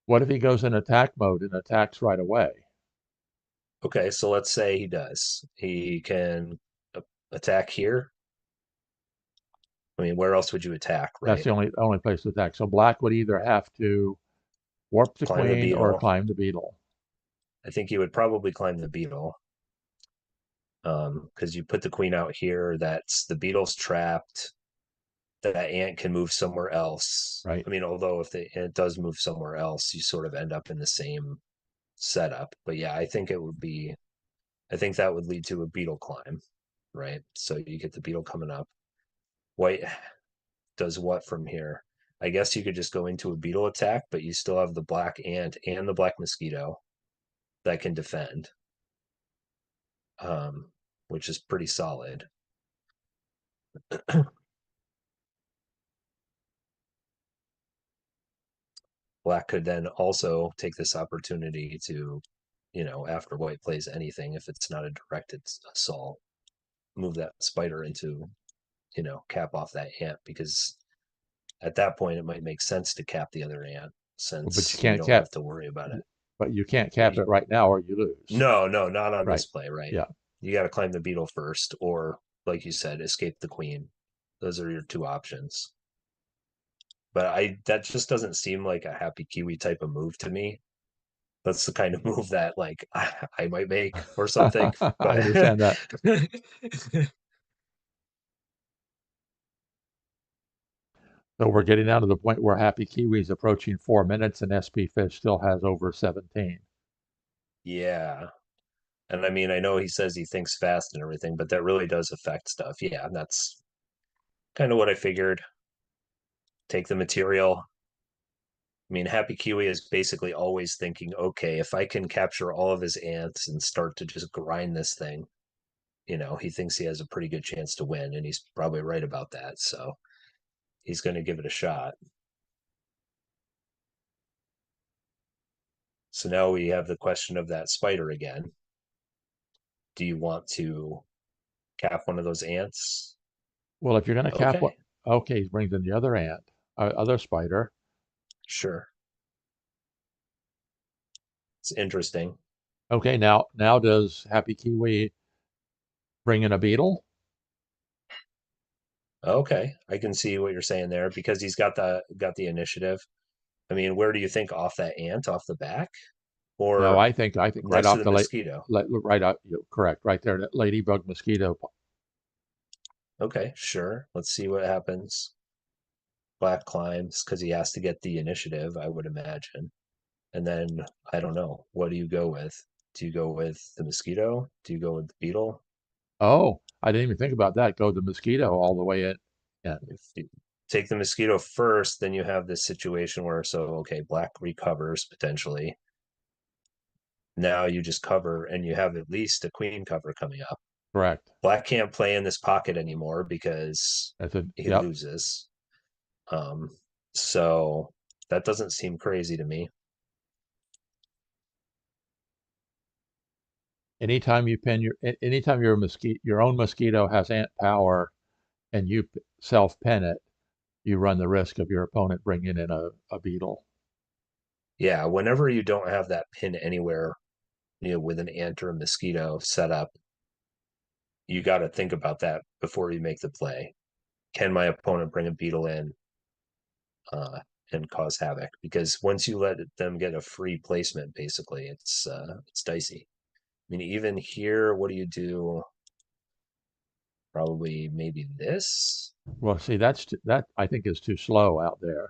What if he goes in attack mode and attacks right away? Okay, so let's say he does. He can attack here. I mean, where else would you attack, That's right? the only place to attack. So Black would either have to warp the Climb the queen or beetle. climb the beetle. I think he would probably climb the beetle. Because you put the queen out here, that's the beetle's trapped. That ant can move somewhere else. Right. I mean, although if the ant does move somewhere else, you sort of end up in the same setup. But yeah, I think that would lead to a beetle climb, right? So you get the beetle coming up. White does what from here? I guess you could just go into a beetle attack, but you still have the black ant and the black mosquito that can defend, um, which is pretty solid. Black could then also take this opportunity to, after white plays anything, if it's not a directed assault, move that spider into, cap off that ant because at that point it might make sense to cap the other ant But you since you can't don't cap, have to worry about it. but you can't cap it right now or you lose. No, no, not on Right. this play, right? Yeah. You got to climb the beetle first, or like you said, escape the queen. Those are your two options. But that just doesn't seem like a happy Kiwi type of move to me. That's the kind of move that like I might make or something. I But understand that. So we're getting down to the point where Happy Kiwi is approaching 4 minutes and SP Fish still has over 17. yeah. And I mean, I know he says he thinks fast and everything, but that really does affect stuff. Yeah, and that's kind of what I figured. Take the material. I mean, Happy Kiwi is basically always thinking, okay, if I can capture all of his ants and start to just grind this thing, he thinks he has a pretty good chance to win, and he's probably right about that. So he's going to give it a shot. So now we have the question of that spider again. Do you want to cap one of those ants? Well, if you're going to cap what, Okay, okay, he brings in the other ant, other spider. sure. It's interesting. Okay, now does Happy Kiwi bring in a beetle? Okay, I can see what you're saying there because he's got the initiative. I mean, where do you think off that ant off the back No, or I think right next to off the the mosquito? right out, correct, right there, that ladybug mosquito. Okay, sure. Let's see what happens. Black climbs because he has to get the initiative, I would imagine. And then I don't know. What do you go with? Do you go with the mosquito? Do you go with the beetle? Oh, I didn't even think about that. Go the mosquito all the way in. Yeah. If you take the mosquito first, then you have this situation where okay, black recovers potentially. Now you just cover and you have at least a queen cover coming up. Correct. Black can't play in this pocket anymore because That's a he yep. loses. Um, so that doesn't seem crazy to me. Anytime you pin anytime your own mosquito has ant power and you self pin it, you run the risk of your opponent bringing in a beetle. Yeah, whenever you don't have that pin anywhere, with an ant or a mosquito set up, you got to think about that before you make the play. Can my opponent bring a beetle in uh, and cause havoc? Because once you let them get a free placement, basically, it's dicey. I mean, even here, what do you do? Probably maybe this. Well, see, that I think is too slow out there.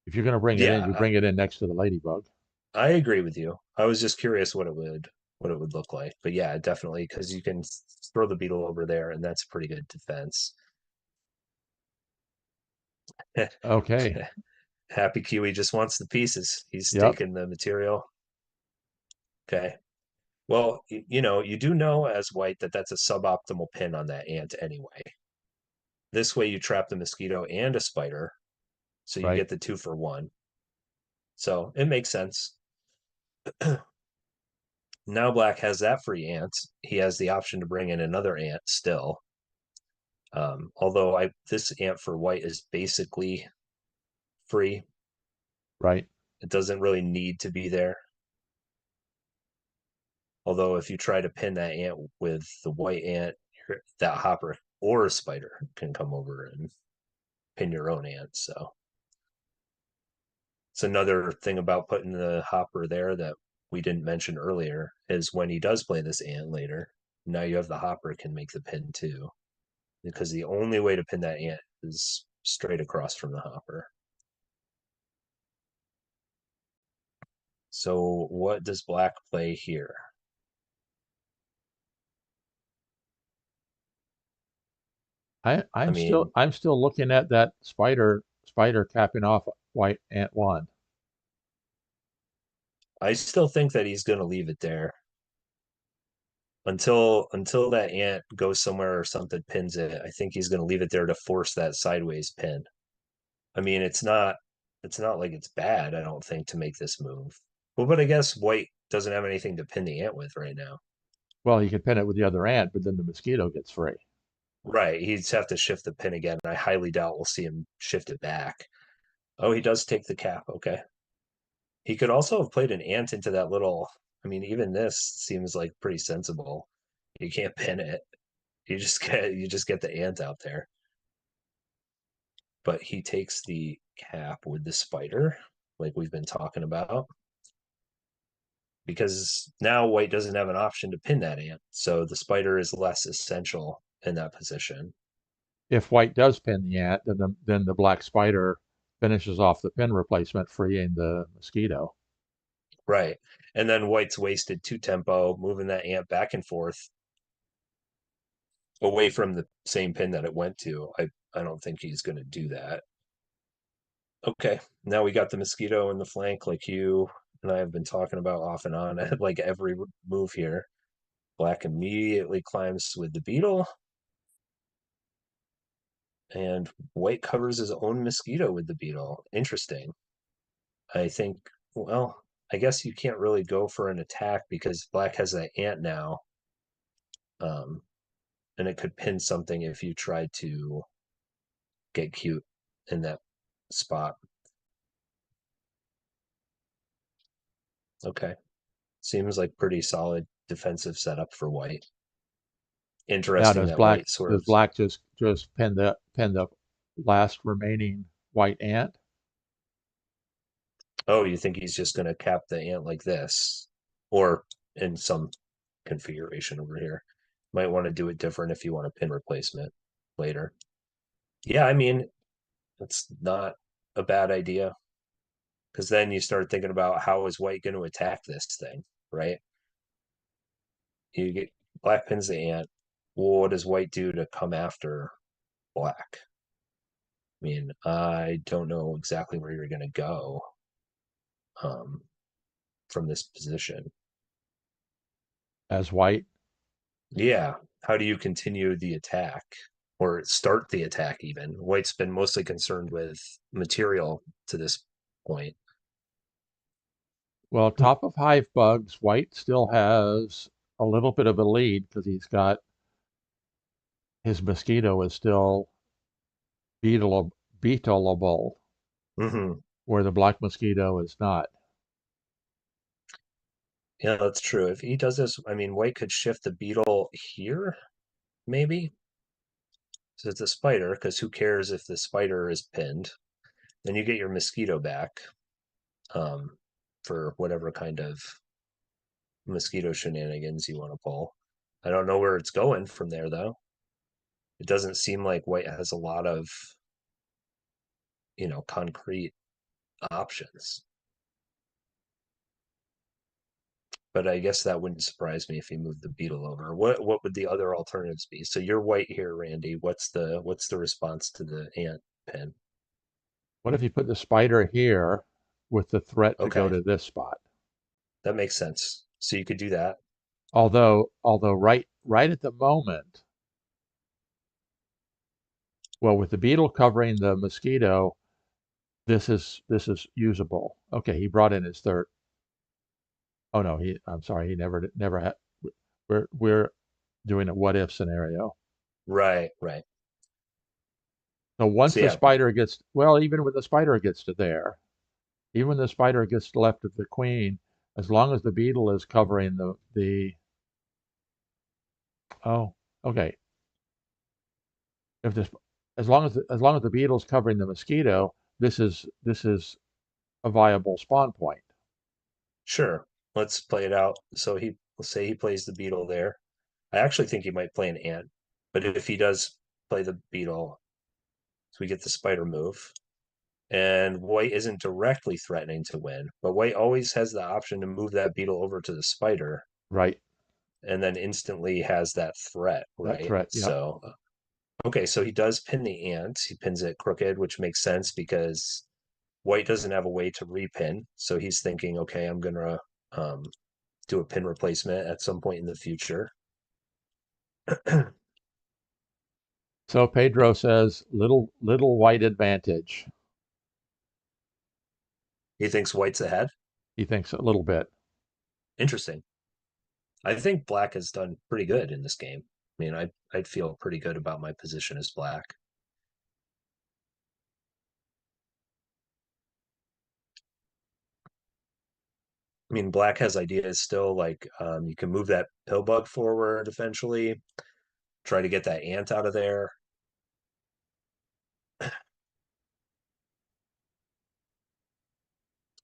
If you're going to bring it in, you Yeah, bring it in next to the ladybug. I agree with you. I was just curious what it would look like. But yeah, definitely because you can throw the beetle over there, and that's pretty good defense. Okay. Happy Kiwi just wants the pieces. He's Yep. taking the material. Okay. Well, you do know as white that that's a suboptimal pin on that ant anyway. This way you trap the mosquito and a spider, so you Right. get the 2 for 1. So it makes sense. Now black has that free ant. He has the option to bring in another ant still. Although this ant for white is basically free. Right. It doesn't really need to be there. Although if you try to pin that ant with the white ant, that hopper or a spider can come over and pin your own ant. So it's another thing about putting the hopper there that we didn't mention earlier is when he does play this ant later, now you have the hopper can make the pin too. Because the only way to pin that ant is straight across from the hopper. So what does black play here? I mean, I'm still looking at that spider capping off white ant one. I still think that he's going to leave it there until that ant goes somewhere or something pins it. I think he's going to leave it there to force that sideways pin. I mean, it's not like it's bad, I don't think, to make this move. Well, but I guess white doesn't have anything to pin the ant with right now. Well, you could pin it with the other ant, but then the mosquito gets free. Right. He'd have to shift the pin again. I highly doubt we'll see him shift it back. Oh, he does take the cap. Okay. He could also have played an ant into that little. I mean, even this seems like pretty sensible. You can't pin it. You just get the ant out there. But he takes the cap with the spider, like we've been talking about, because now white doesn't have an option to pin that ant. So the spider is less essential in that position. If white does pin the ant, then the black spider finishes off the pin replacement, freeing the mosquito. Right. And then white's wasted 2 tempo, moving that ant back and forth away from the same pin that it went to. I don't think he's going to do that. Okay. Now we got the mosquito in the flank, like you and I have been talking about off and on at like every move here. Black immediately climbs with the beetle, and white covers his own mosquito with the beetle. Interesting. I think, well, I guess you can't really go for an attack because black has that ant now. Um, and it could pin something if you tried to get cute in that spot. Okay. Seems like pretty solid defensive setup for white. Now Interesting that white sort does of. black just pin the last remaining white ant? Oh, you think he's just going to cap the ant like this, or in some configuration over here? Might want to do it different if you want a pin replacement later. Yeah, I mean, it's not a bad idea because then you start thinking about how is white going to attack this thing, right? You get black pins the ant. Well, what does white do to come after black? I mean, I don't know exactly where you're going to go um, from this position. As white? Yeah. How do you continue the attack or start the attack even? White's been mostly concerned with material to this point. Well, top of Hive bugs, White still has a little bit of a lead because he's got his mosquito is still beetleable, Hmm. where the black mosquito is not. Yeah, that's true. If he does this, I mean, White could shift the beetle here, maybe. So it's a spider, because who cares if the spider is pinned? Then you get your mosquito back, um, for whatever kind of mosquito shenanigans you want to pull. I don't know where it's going from there, though. It doesn't seem like White has a lot of, concrete options. But I guess that wouldn't surprise me if he moved the beetle over. What would the other alternatives be? So you're White here, Randy. What's the response to the ant pin? What if you put the spider here with the threat to go Okay, to this spot? that makes sense. So you could do that. Although right at the moment, well, with the beetle covering the mosquito, this is usable. Okay, he brought in his third. Oh no, I'm sorry, he never had. We're doing a what if scenario. Right, right. So once So the yeah, spider gets, well, even when the spider gets to there, even when the spider gets left of the queen, as long as the beetle is covering the oh, okay. If this, as long as the beetle's covering the mosquito, this is a viable spawn point. sure. Let's play it out. So let's say he plays the beetle there. I actually think he might play an ant, but if he does play the beetle, so we get the spider move. And White isn't directly threatening to win, but White always has the option to move that beetle over to the spider Right. and then instantly has that threat, That right? threat. Yep. So, okay, so he does pin the ant. He pins it crooked, which makes sense because White doesn't have a way to repin. So he's thinking, okay, I'm going to do a pin replacement at some point in the future. So Pedro says little white advantage. He thinks White's ahead. He thinks a little bit. Interesting. I think Black has done pretty good in this game. I mean, I'd feel pretty good about my position as Black. I mean, Black has ideas still, like you can move that pill bug forward eventually, try to get that ant out of there.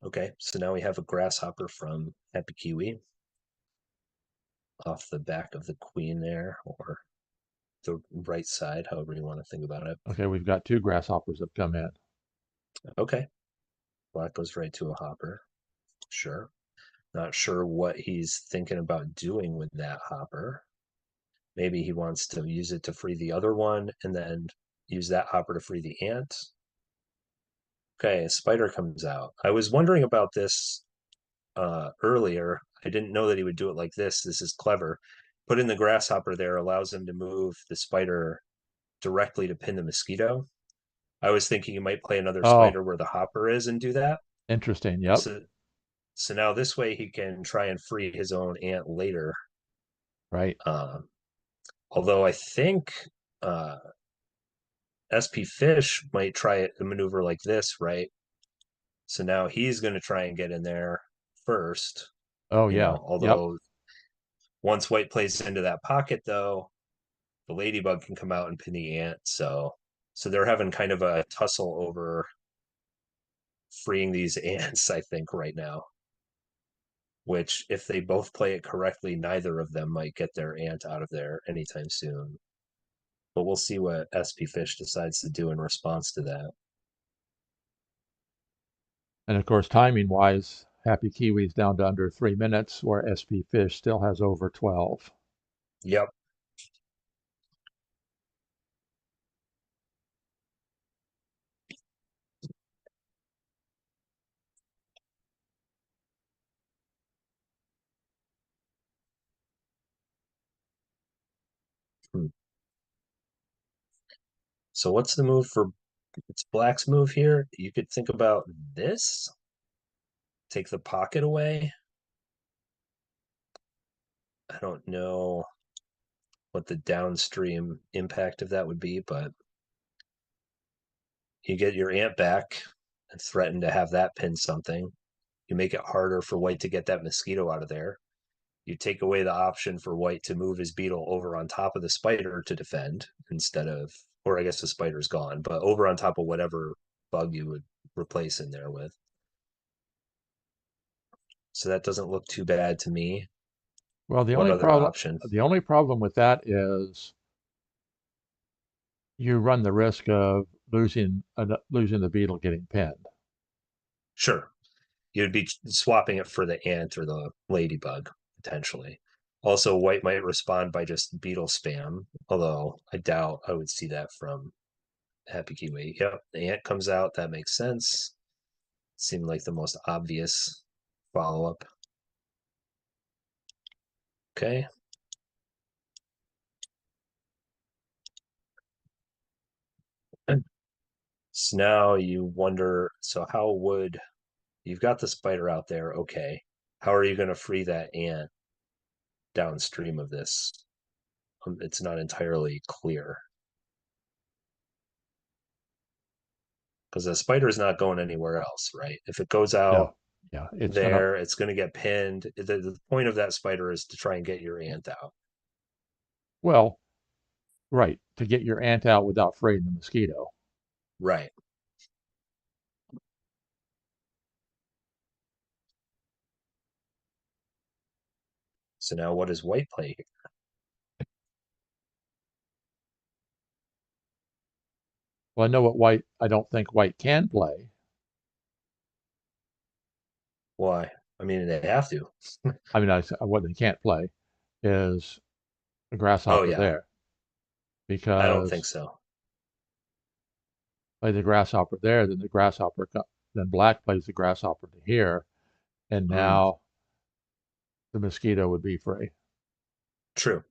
Okay, so now we have a grasshopper from HappyKiwi off the back of the queen there, or the right side, however you want to think about it. Okay, we've got two grasshoppers that come in. Okay, Black goes right to a hopper. Sure. Not sure what he's thinking about doing with that hopper. Maybe he wants to use it to free the other one and then use that hopper to free the ant. Okay, a spider comes out. I was wondering about this earlier. I didn't know that he would do it like this. This is clever. Putting the grasshopper there allows him to move the spider directly to pin the mosquito. I was thinking he might play another Oh, spider where the hopper is and do that. interesting. Yep. So now this way he can try and free his own ant later. Right. Um, although I think uh, SP Fish might try a maneuver like this, right? So now he's going to try and get in there first, Oh yeah. Yep. although once White plays into that pocket, though, the ladybug can come out and pin the ant. So they're having kind of a tussle over freeing these ants, I think, right now. Which, if they both play it correctly, neither of them might get their ant out of there anytime soon. But we'll see what SP Fish decides to do in response to that. And of course, timing wise, Happy Kiwi's down to under 3 minutes, where SP Fish still has over 12. Yep. So what's the move for it's black's move here? You could think about this. Take the pocket away. I don't know what the downstream impact of that would be, but you get your ant back and threaten to have that pin something. You make it harder for white to get that mosquito out of there. You take away the option for white to move his beetle over on top of the spider to defend instead of, or I guess the spider's gone, but over on top of whatever bug you would replace in there with. So that doesn't look too bad to me. Well, What other option? the only problem with that is you run the risk of losing the beetle getting pinned. Sure, you'd be swapping it for the ant or the ladybug potentially. Also, white might respond by just beetle spam, although I doubt I would see that from HappyKiwi. Yep, the ant comes out. That makes sense. Seemed like the most obvious follow up. Okay. So now you wonder, so how would you've got the spider out there? Okay. How are you going to free that ant downstream of this? It's not entirely clear because the spider is not going anywhere else, right? If it goes out No, yeah, it's gonna. there, it's going to get pinned. The point of that spider is to try and get your ant out. Well, right, to get your ant out without freeing the mosquito. Right. So now what does white play here? Well, I don't think white can play. Why? I mean, they have to. I mean, what they can't play is a Oh, grasshopper yeah. there I don't think because so. play the grasshopper there, then black plays the grasshopper to here, and Mm, now the mosquito would be free. true.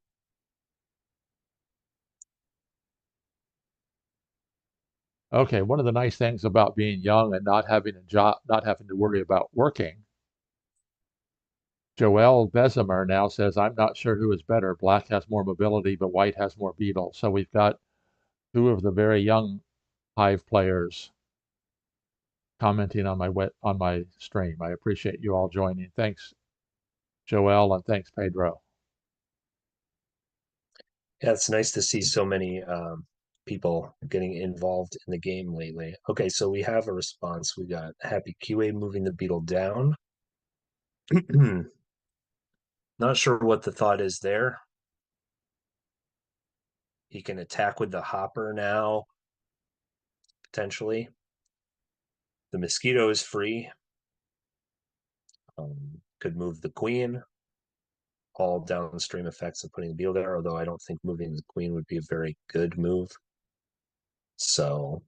Okay, one of the nice things about being young and not having a job, not having to worry about working, Joel Bezimer now says, I'm not sure who is better. Black has more mobility, but white has more beetle. So we've got two of the very young Hive players commenting on my stream. I appreciate you all joining. Thanks, Joel, and thanks, Pedro. Yeah, it's nice to see so many people getting involved in the game lately. Okay, so we have a response. We got HappyKiwi moving the beetle down. Not sure what the thought is there. He can attack with the hopper now, potentially. The mosquito is free. Could move the queen. All downstream effects of putting the beetle there, although I don't think moving the queen would be a very good move. So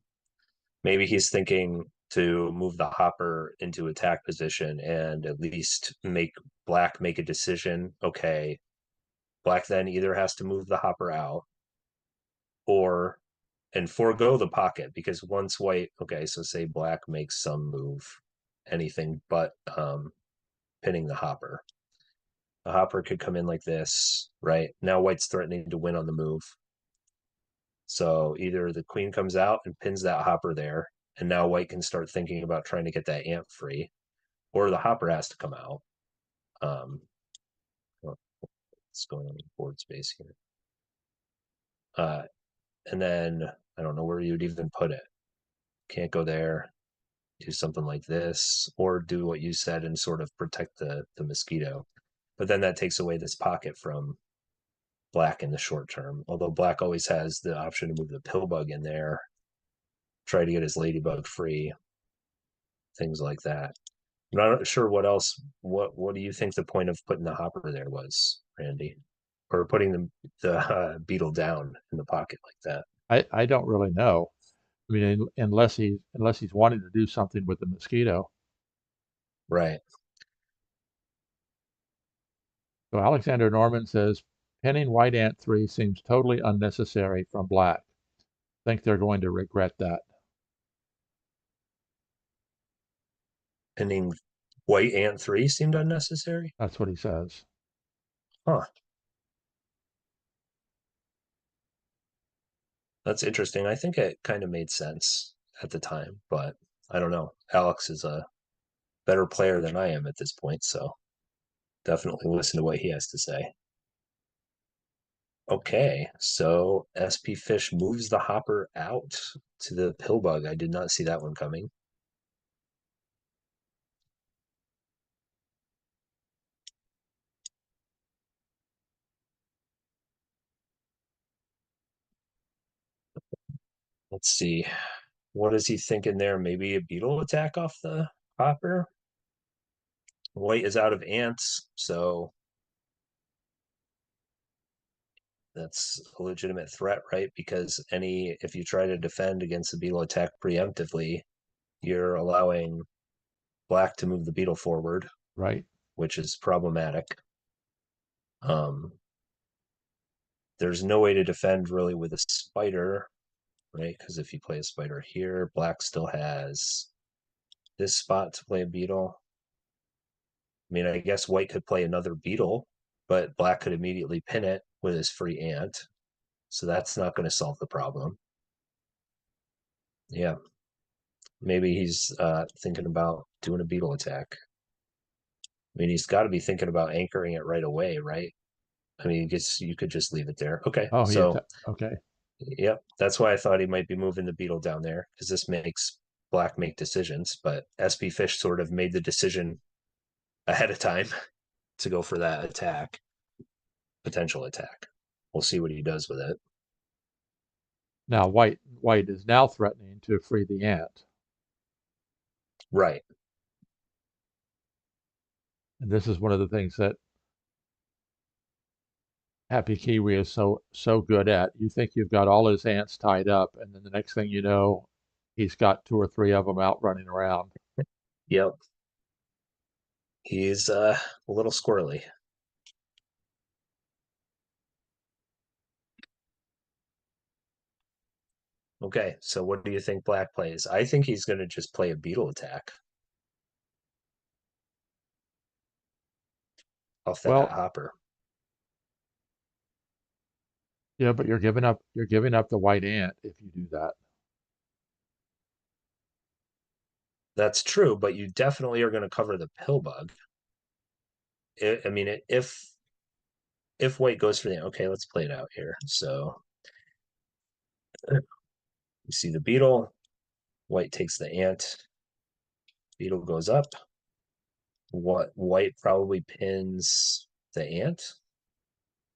maybe he's thinking to move the hopper into attack position and at least make black make a decision. Okay, black then either has to move the hopper out or and forego the pocket because once white, okay, so say black makes some move, anything but pinning the hopper. The hopper could come in like this, right? Now white's threatening to win on the move. So either the queen comes out and pins that hopper there, and now white can start thinking about trying to get that ant free, or the hopper has to come out. What's going on with board space here? And then I don't know where you'd even put it. Can't go there. Do something like this, or do what you said and sort of protect the mosquito. But then that takes away this pocket from black in the short term. Although black always has the option to move the pill bug in there, try to get his ladybug free, things like that. I'm not sure what else. What do you think the point of putting the hopper there was, Randy, or putting the beetle down in the pocket like that? I don't really know. I mean, unless he's wanting to do something with the mosquito. Right. So Alexander Norman says pinning white ant 3 seems totally unnecessary from black. think they're going to regret that. Pinning white ant 3 seemed unnecessary. That's what he says. Huh. That's interesting. I think it kind of made sense at the time, but I don't know. Alex is a better player than I am at this point, so definitely listen to what he has to say. Okay, so SP Fish moves the hopper out to the pill bug. I did not see that one coming. Let's see. What is he thinking there? Maybe a beetle attack off the hopper? White is out of ants, so that's a legitimate threat, right? Because if you try to defend against a beetle attack preemptively, you're allowing black to move the beetle forward, Right. which is problematic. There's no way to defend really with a spider, right? Because if you play a spider here, black still has this spot to play a beetle. I mean, I guess white could play another beetle, but black could immediately pin it with his free ant. So that's not going to solve the problem. Yeah, maybe he's thinking about doing a beetle attack. I mean, he's got to be thinking about anchoring it right away, right? I mean, you could just leave it there. Okay, Oh, so okay. yep, that's why I thought he might be moving the beetle down there because this makes black make decisions. But SP Fish sort of made the decision ahead of time to go for that attack, potential attack. We'll see what he does with it. Now white is now threatening to free the ant. Right. And this is one of the things that HappyKiwi is so good at. You think you've got all his ants tied up, and then the next thing you know, he's got two or three of them out running around. Yep. He's a little squirrely. Okay, so what do you think black plays? I think he's going to just play a beetle attack off that Well, hopper. yeah, but you're giving up the white ant if you do that. That's true, but you definitely are going to cover the pill bug. I mean, if white goes for the okay, let's play it out here. So you see the beetle, white takes the ant, beetle goes up. What white probably pins the ant,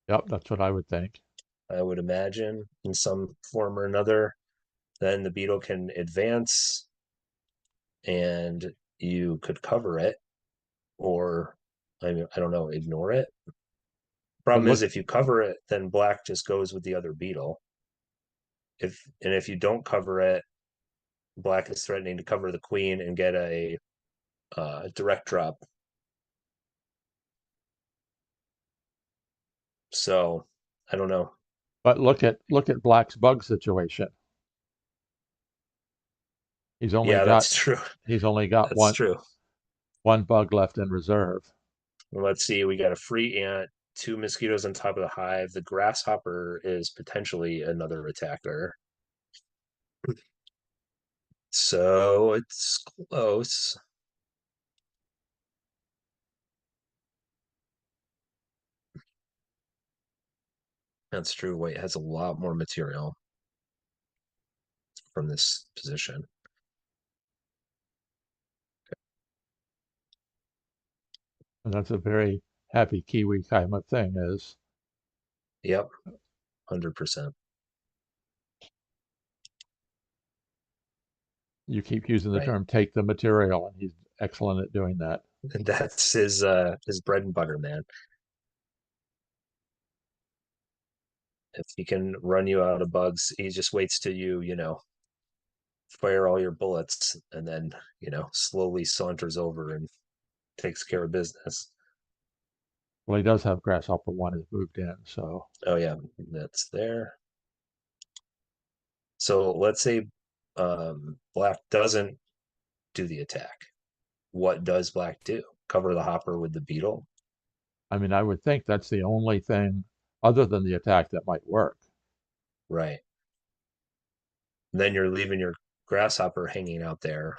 Yep, that's what I would think. I would imagine, in some form or another. Then the beetle can advance and you could cover it, or I mean, I don't know, ignore it. But Problem is, look, if you cover it, then black just goes with the other beetle. If you don't cover it, black is threatening to cover the queen and get a direct drop. So I don't know. but look at Black's bug situation. He's only Yeah, got that's true. he's only got That's one true. one bug left in reserve. Let's see. We got a free ant, two mosquitoes on top of the hive. The grasshopper is potentially another attacker. So it's close. That's true. White has a lot more material from this position. And that's a very HappyKiwi kind of thing is Yep, 100%. you keep using the Right. term take the material, and he's excellent at doing that. And that's his bread and butter, man. If he can run you out of bugs, he just waits till you fire all your bullets and then slowly saunters over and takes care of business. Well, he does have Grasshopper 1 has moved in, so Oh yeah, that's there. So let's say black doesn't do the attack. What does black do? Cover the hopper with the beetle? I mean, I would think that's the only thing other than the attack that might work. Right. And then you're leaving your grasshopper hanging out there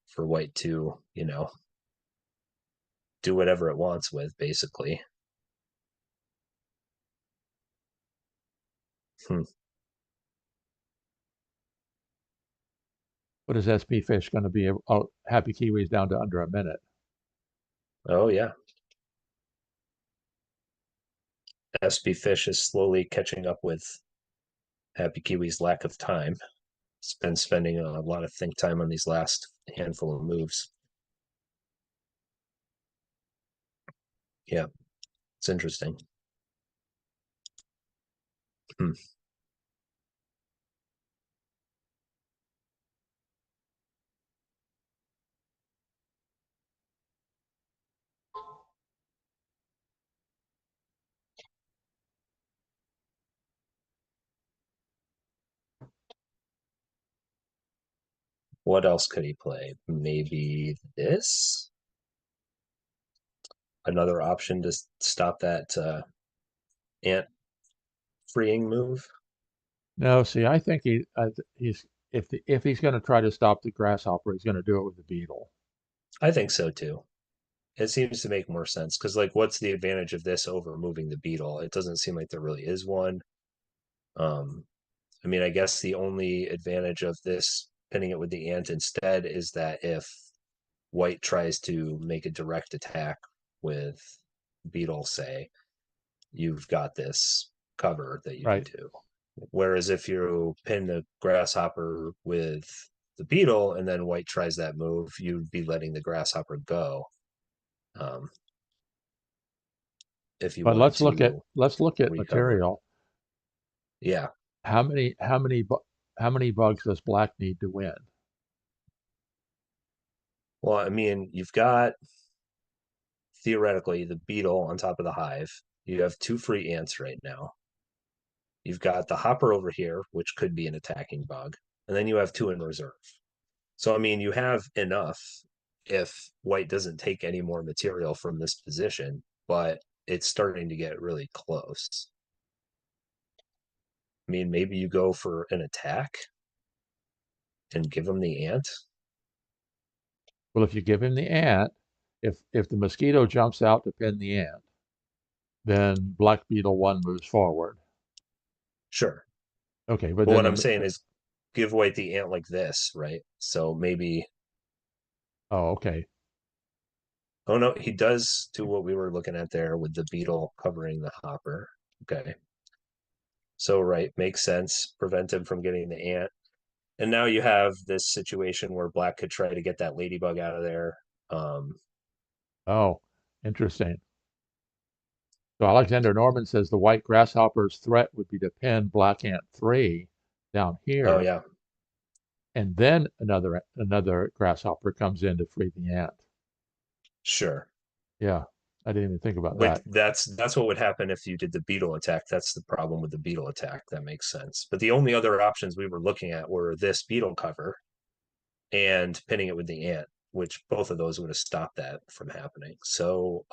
for white to, do whatever it wants with, basically. Hmm. What is SP Fish going to be? Oh, Happy Kiwi's down to under a minute. Oh, yeah. SB Fish is slowly catching up with Happy Kiwi's lack of time. It's been spending a lot of think time on these last handful of moves. Yeah, it's interesting. Hmm. What else could he play? Maybe this? Another option to stop that ant freeing move? No, see, I think he's if he's going to try to stop the grasshopper, he's going to do it with the beetle. I think so too. It seems to make more sense because, like, what's the advantage of this over moving the beetle? It doesn't seem like there really is one. Um, I mean, I guess the only advantage of this pinning it with the ant instead is that if white tries to make a direct attack with beetle, say, you've got this cover that you can Right. do. Whereas if you pin the grasshopper with the beetle and then white tries that move, you'd be letting the grasshopper go. Um, if you But wanted to let's look at recover. material. Yeah. How many bugs does black need to win? Well, I mean, you've got theoretically the beetle on top of the hive. You have two free ants right now. You've got the hopper over here, which could be an attacking bug, and then you have two in reserve. So, I mean, you have enough if white doesn't take any more material from this position, but it's starting to get really close. I mean, maybe you go for an attack and give him the ant. Well, if you give him the ant, if the mosquito jumps out to pin the ant, then Black Beetle 1 moves forward. Sure. Okay, but But then what I'm saying is give white the ant like this, right? So maybe, oh, okay. oh no, he does do what we were looking at there with the beetle covering the hopper. Okay. So, right, makes sense. Prevent him from getting the ant. And now you have this situation where black could try to get that ladybug out of there. Um, Oh, interesting. So Alexander Norman says the white grasshopper's threat would be to pin Black Ant 3 down oh here, yeah, and then another grasshopper comes in to free the ant. sure. Yeah, I didn't even think about But that. that's what would happen if you did the beetle attack. That's the problem with the beetle attack. That makes sense. But the only other options we were looking at were this beetle cover and pinning it with the ant, which both of those would have stopped that from happening. So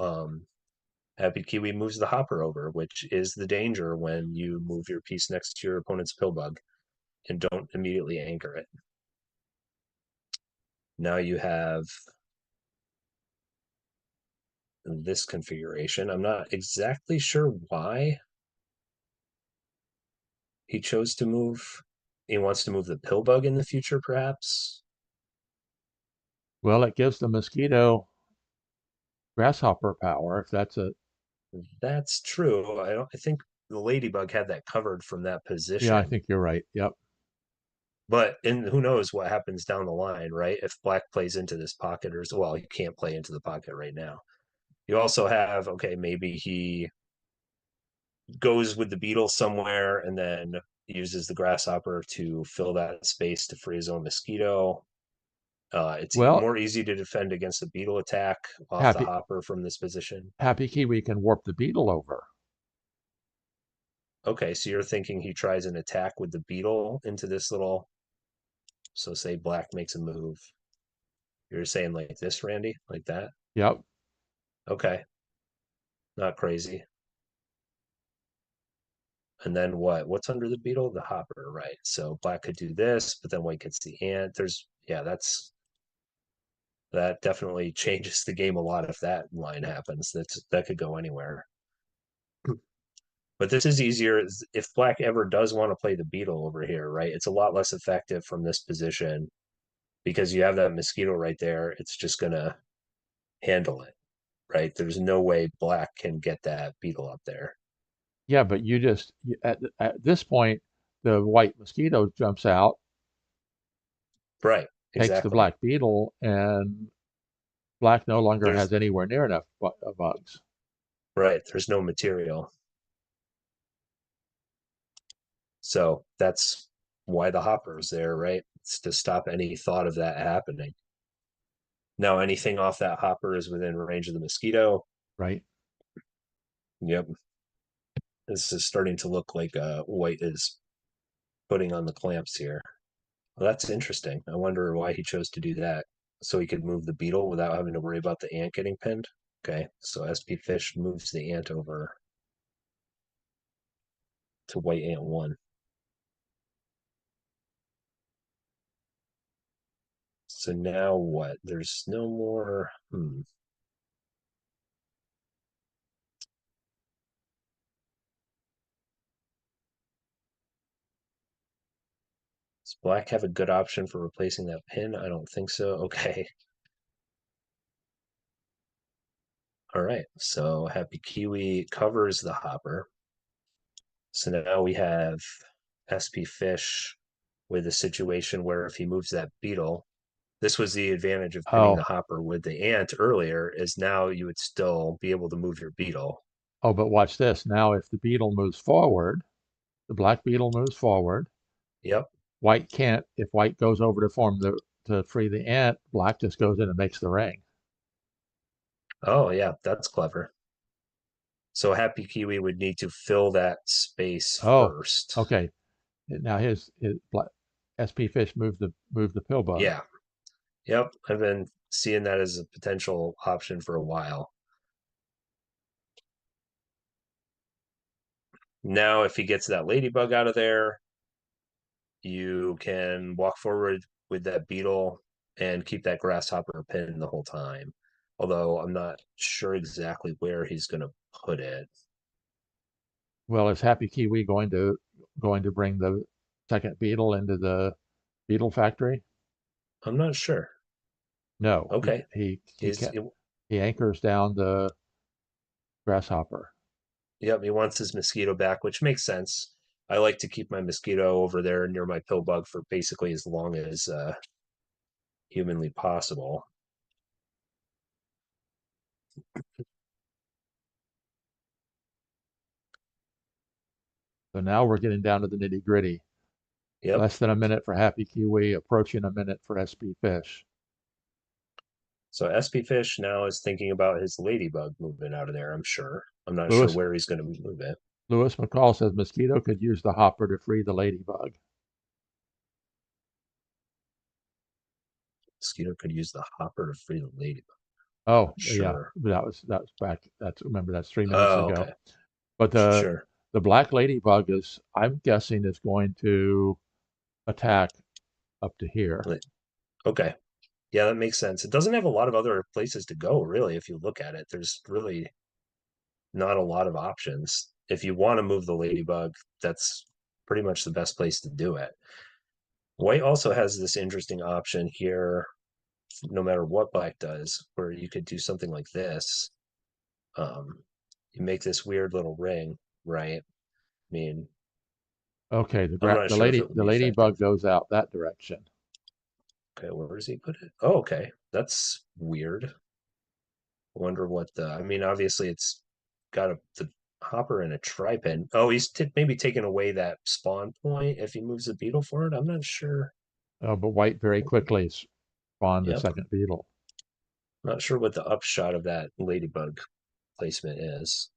Happy Kiwi moves the hopper over, which is the danger when you move your piece next to your opponent's pill bug and don't immediately anchor it. Now you have this configuration. I'm not exactly sure why he chose to move. He wants to move the pill bug in the future, perhaps. Well, it gives the mosquito grasshopper power. If that's a That's true. I think the ladybug had that covered from that Yeah, I position. think you're right. Yep. But and who knows what happens down the line, right? If black plays into this pocket, or well, you can't play into the pocket right now. You also have, okay, maybe he goes with the beetle somewhere and then uses the grasshopper to fill that space to free his own mosquito. It's Well, more easy to defend against a beetle attack off the Happy hopper from this position. Happy Kiwi can warp the beetle over. Okay, so you're thinking he tries an attack with the beetle into this little. So say black makes a move. You're saying like this, Randy, like that. Yep. Okay, not crazy. And then what? What's under the beetle? The hopper, right? So black could do this, but then white gets the ant. There's yeah, that definitely changes the game a lot if that line happens. That could go anywhere. But this is easier if black ever does want to play the beetle over here, right? It's a lot less effective from this position because you have that mosquito right there. It's just gonna handle it, right? There's no way black can get that beetle up there. Yeah, but at this point, the white mosquito jumps out, Right, takes the exactly. black beetle, and black no longer There's has anywhere near enough bugs. right, there's no material. So that's why the hopper is there, right? It's to stop any thought of that happening. Now anything off that hopper is within range of the mosquito. Right? Yep. This is starting to look like white is putting on the clamps here. Well, that's interesting. I wonder why he chose to do that. So he could move the beetle without having to worry about the ant getting pinned. Okay, so SP Fish moves the ant over to white ant one. So now what? There's no more. Does black have a good option for replacing that pin? I don't think so. Okay. All right. So HappyKiwi covers the hopper. So now we have SP Fish with a situation where if he moves that beetle, this was the advantage of pinning the Oh, hopper with the ant earlier, is now you would still be able to move your beetle. oh, but watch this. Now, if the beetle moves forward, the black beetle moves forward. Yep. White can't. If white goes over to free the ant, black just goes in and makes the ring. Oh, yeah, that's clever. So HappyKiwi would need to fill that space Oh, first. okay. Now his SP fish moved the pill bug. Yeah. Yep. I've been seeing that as a potential option for a while. Now, if he gets that ladybug out of there, you can walk forward with that beetle and keep that grasshopper pin the whole time. Although I'm not sure exactly where he's going to put it. Well, is Happy Kiwi going to bring the second beetle into the beetle factory? I'm not sure. No, Okay. he He's can't. He anchors down the grasshopper. yep, he wants his mosquito back, which makes sense. I like to keep my mosquito over there near my pill bug for basically as long as humanly possible. So now we're getting down to the nitty gritty. Yep. Less than a minute for Happy Kiwi, approaching a minute for SP Fish. So SP Fish now is thinking about his ladybug moving out of there, I'm sure. I'm not sure Lewis where he's going to move it. Lewis McCall says mosquito could use the hopper to free the ladybug. Mosquito could use the hopper to free the ladybug. Oh Not yeah, sure. that was back. That's remember that's 3 minutes Oh, ago. okay. But Sure. the black ladybug is, I'm guessing, is going to attack up to here. Okay. Yeah, that makes sense. It doesn't have a lot of other places to go, really, if you look at it. There's really not a lot of options. If you want to move the ladybug, that's pretty much the best place to do it. White also has this interesting option here, no matter what black does, where you could do something like this. Um, you make this weird little ring, right? I mean, Okay, I'm not sure if it would the be effective. ladybug goes out that direction. Okay, where does he put it? Oh, okay. That's weird. I wonder what the, I mean, obviously it's got the hopper and a tripod. Oh, he's maybe taking away that spawn point if he moves the beetle forward. I'm not sure. Oh, but white very quickly spawned the Yep. second beetle. Not sure what the upshot of that ladybug placement is.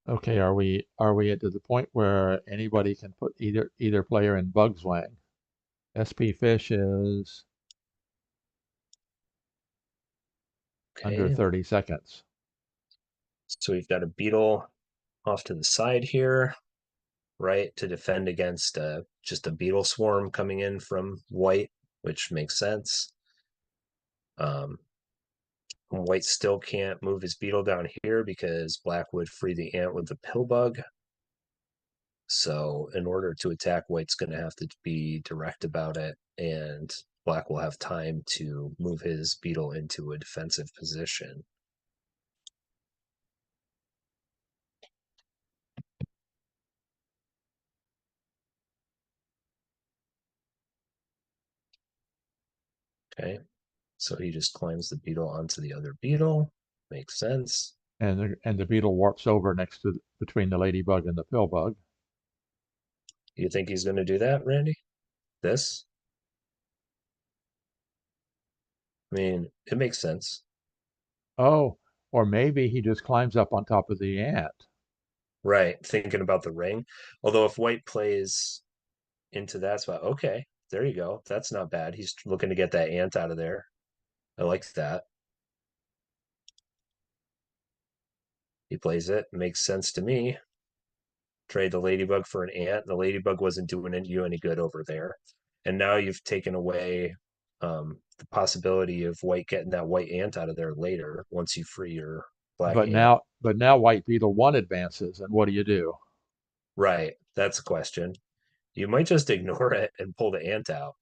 Okay, are we at the point where anybody can put either player in bug's wing? SP Fish is under Okay, 30 seconds. so we've got a beetle off to the side here, right, to defend against just a beetle swarm coming in from white, which makes sense. Um, White still can't move his beetle down here because black would free the ant with the pill bug. So in order to attack, white's going to have to be direct about it, and black will have time to move his beetle into a defensive position. Okay, so he just climbs the beetle onto the other beetle. Makes sense. And the beetle warps over next to between the ladybug and the pill bug. You think he's going to do that, Randy? This? I mean, it makes sense. Oh, or maybe he just climbs up on top of the ant. Right, thinking about the ring. Although if white plays into that spot, okay, there you go. That's not bad. He's looking to get that ant out of there. I like that. He plays it. Makes sense to me. Trade the ladybug for an ant. The ladybug wasn't doing you any good over there. And now you've taken away the possibility of white getting that white ant out of there later once you free your black But ant. now white beetle one advances, and what do you do? Right. That's a question. You might just ignore it and pull the ant out,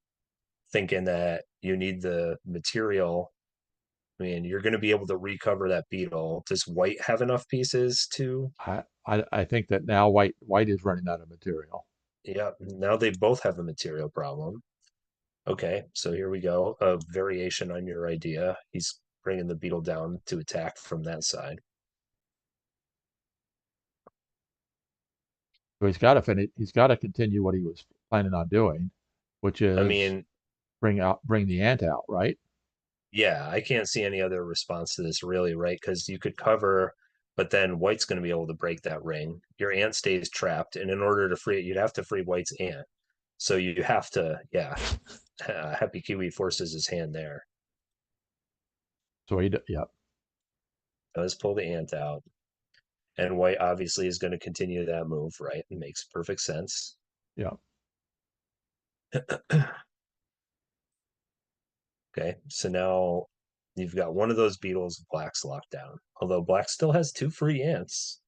thinking that you need the material. I mean, you're going to be able to recover that beetle. Does white have enough pieces to? I think that now white is running out of material. Yeah, now they both have a material problem. Okay, so here we go. A variation on your idea. He's bringing the beetle down to attack from that side. So he's got to finish. He's got to continue what he was planning on doing, which I is mean, bring the ant out, right? yeah, I can't see any other response to this really, right? Because you could cover, but then white's going to be able to break that ring. Your ant stays trapped, and in order to free it, you'd have to free white's ant. So you have to, yeah. Happy Kiwi forces his hand there. So yeah, Does pull the ant out, and white obviously is going to continue that move, right? It makes perfect sense. yeah. Okay, so now you've got one of those beetles, black's locked down. Although black still has two free ants.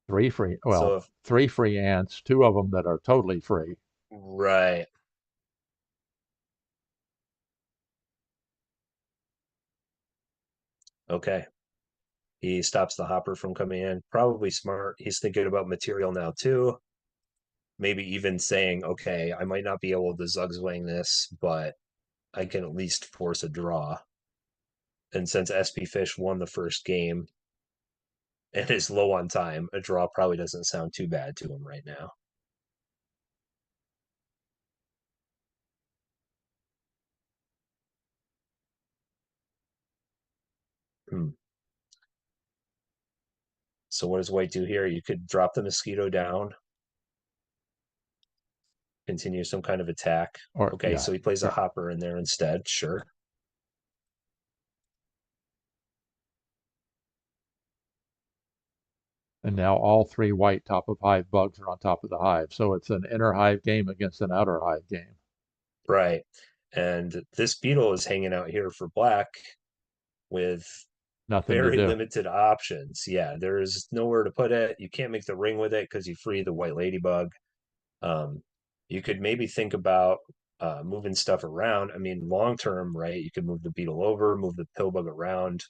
So if, Three free ants, two of them that are totally free. right, okay. He stops the hopper from coming in. Probably smart. He's thinking about material now too. Maybe even saying, okay, I might not be able to Zugzwang this, but I can at least force a draw. And since SP Fish won the first game and is low on time, a draw probably doesn't sound too bad to him right now. Hmm. So what does white do here? You could drop the mosquito down, continue some kind of attack. Or Okay, yeah, so he plays a yeah. hopper in there instead. Sure. And now all three white top of hive bugs are on top of the hive. So it's an inner hive game against an outer hive game. Right. And this beetle is hanging out here for black with Nothing to very do. limited options. Yeah, there's nowhere to put it. You can't make the ring with it because you free the white ladybug. Um, you could maybe think about moving stuff around. I mean, long term, right? You could move the beetle over, move the pill bug around,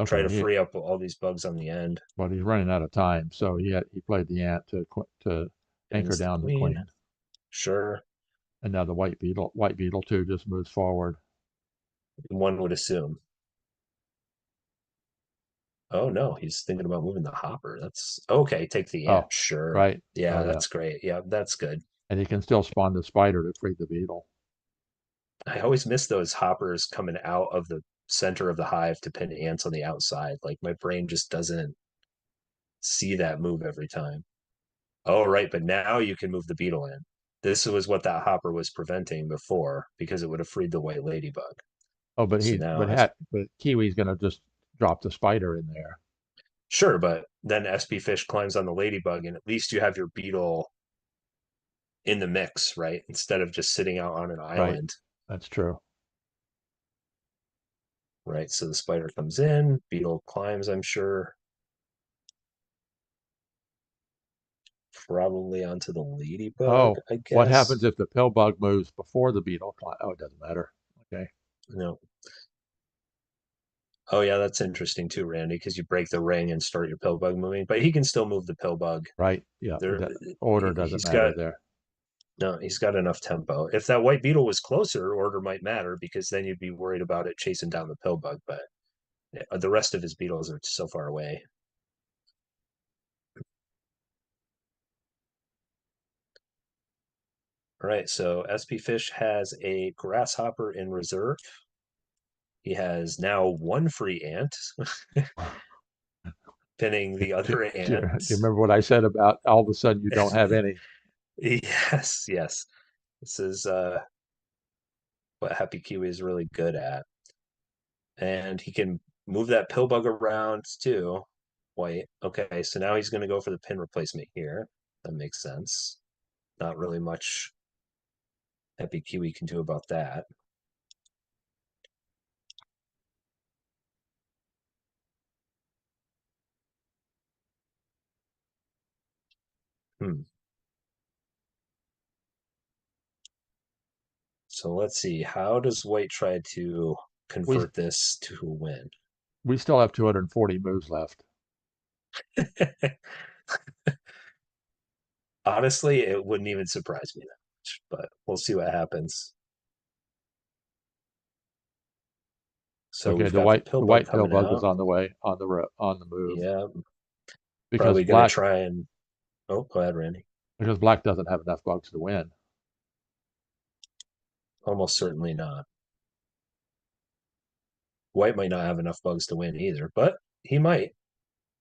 try to Okay, free up all these bugs on the end. but he's running out of time, so he played the ant to anchor Ends the down the queen. queen. Sure, And now the white beetle too, just moves forward. one would assume. Oh no, he's thinking about moving the hopper. That's okay. Take the ant. Oh, Sure. right. Oh Yeah, yeah, that's great. Yeah, that's good. and he can still spawn the spider to free the beetle. I always miss those hoppers coming out of the center of the hive to pin ants on the outside. Like my brain just doesn't see that move every time. Oh, right, but now you can move the beetle in. This was what that hopper was preventing before because it would have freed the white ladybug. Oh, but So now it's Kiwi's gonna just drop the spider in there. sure, but then SP fish climbs on the ladybug, and at least you have your beetle in the mix, right? Instead of just sitting out on an Right. island, That's true. right? So the spider comes in, beetle climbs, I'm sure, probably onto the ladybug, Oh, I what happens guess. if the pill bug moves before the beetle? Oh, it doesn't matter. Okay. No. Oh yeah, that's interesting too, Randy, because you break the ring and start your pill bug moving, but he can still move the pill bug. Right. Yeah. There, Order doesn't he's matter got there. no, he's got enough tempo. If that white beetle was closer, order might matter because then you'd be worried about it chasing down the pill bug. But the rest of his beetles are so far away. All right, so SP Fish has a grasshopper in reserve. He has now one free ant, pinning the Do, other do you ants. remember what I said about all of a sudden you don't have any? Yes, yes. This is what Happy Kiwi is really good at. And he can move that pill bug around too. White. Okay, so now he's going to go for the pin replacement here. That makes sense. Not really much Happy Kiwi can do about that. Hmm. So let's see. How does White try to We convert this to a win? we still have 240 moves left. Honestly, it wouldn't even surprise me that much, but we'll see what happens. So Okay, we've got the pill the bug white pill coming bug is out. on the way on the move Yeah, because probably going to try and. Oh, go ahead, Randy. black doesn't have enough bugs to win. Almost certainly not. White might not have enough bugs to win either, but he might.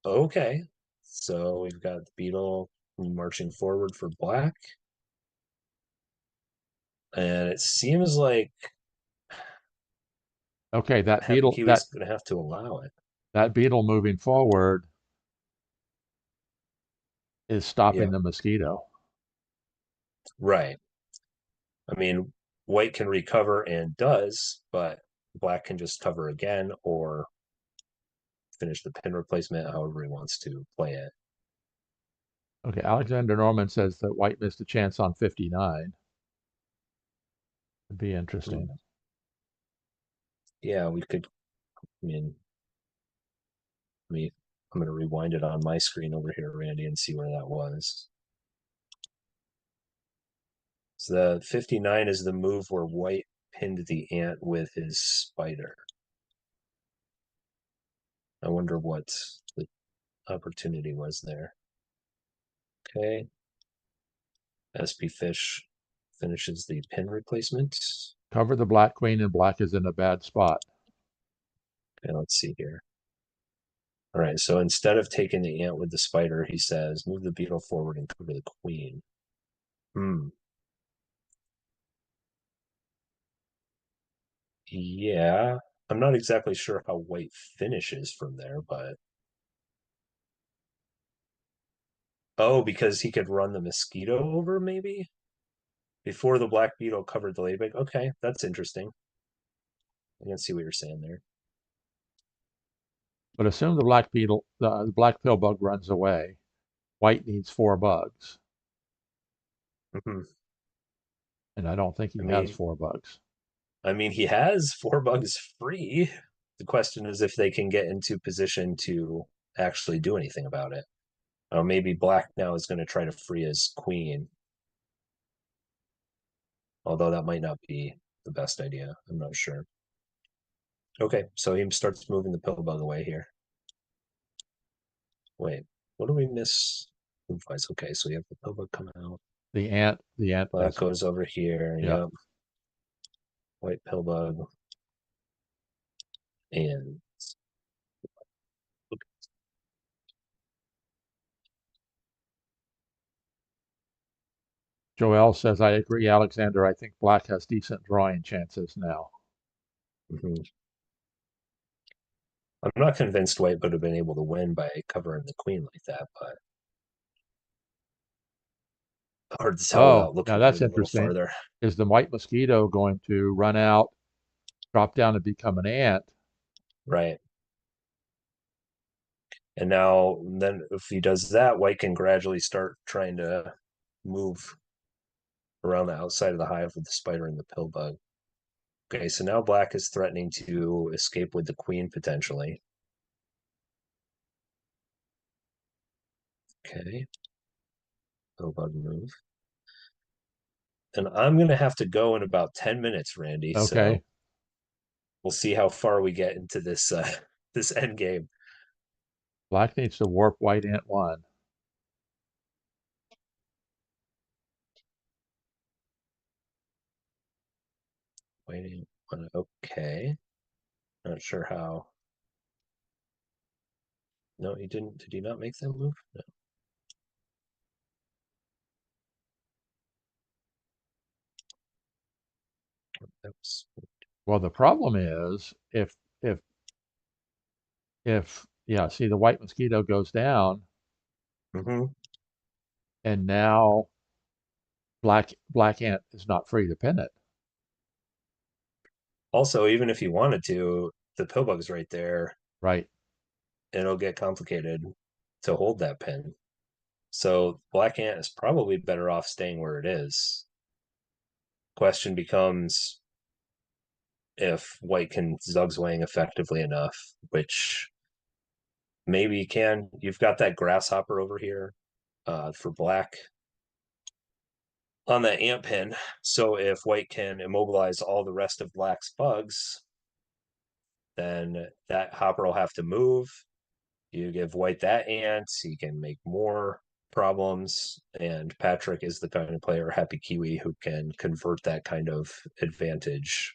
Okay. So we've got the beetle marching forward for black. And it seems like Okay, Happy Kiwi's going to have to allow it. that beetle moving forward is stopping Yep. the mosquito. Right. I mean, white can recover and does, but black can just cover again or finish the pin replacement however he wants to play it. Okay, Alexander Norman says that white missed a chance on 59. It'd be interesting. Hmm. Yeah, we could. I mean, me. I'm going to rewind it on my screen over here, Randy, and see where that was. So the 59 is the move where white pinned the ant with his spider. I wonder what the opportunity was there. Okay. SP Fish finishes the pin replacement. Cover the black queen and black is in a bad spot. Okay, let's see here. All right, so instead of taking the ant with the spider, he says, move the beetle forward and cover the queen. Hmm. Yeah. I'm not exactly sure how white finishes from there, but oh, because he could run the mosquito over, maybe? Before the black beetle covered the ladybug. Okay, that's interesting. I can see what you're saying there. But assume the black pill bug runs away. White needs 4 bugs, Mhm. and I don't think I he has mean, 4 bugs. he has 4 bugs free. The question is if they can get into position to actually do anything about it. Maybe Black now is going to try to free his queen, although that might not be the best idea. I'm not sure. Okay, so he starts moving the pill bug away here. Wait, what do we miss? Okay, so we have the pill bug coming out. The ant Black doesn't. goes over here. Yeah. Yep. White pill bug. And Joel says, I agree, Alexander. I think black has decent drawing chances now. Mhm. I'm not convinced white would have been able to win by covering the queen like that, but hard to tell Oh, without now looking at that's it a little interesting. farther. Is the white mosquito going to run out, drop down, and become an ant? Right. And now, then if he does that, white can gradually start trying to move around the outside of the hive with the spider and the pill bug. Okay, so now black is threatening to escape with the queen potentially. Okay, pill bug move. And I'm going to have to go in about 10 minutes, Randy. So Okay. we'll see how far we get into this this end game. Black needs to warp white ant 1. Waiting on okay. Not sure how. No, he didn't. Did he not make that move? No. That was Well, the problem is if yeah, see the white mosquito goes down, mm-hmm. and now black ant is not free to pin it. Also, even if you wanted to, the pill bug's right there. Right. It'll get complicated to hold that pin. So black ant is probably better off staying where it is. Question becomes if white can zugzwang effectively enough, which maybe you can. You've got that grasshopper over here for black on that ant pin. So if white can immobilize all the rest of black's bugs, then that hopper will have to move. You give white that ant, he can make more problems. And Patrick is the kind of player, HappyKiwi, who can convert that kind of advantage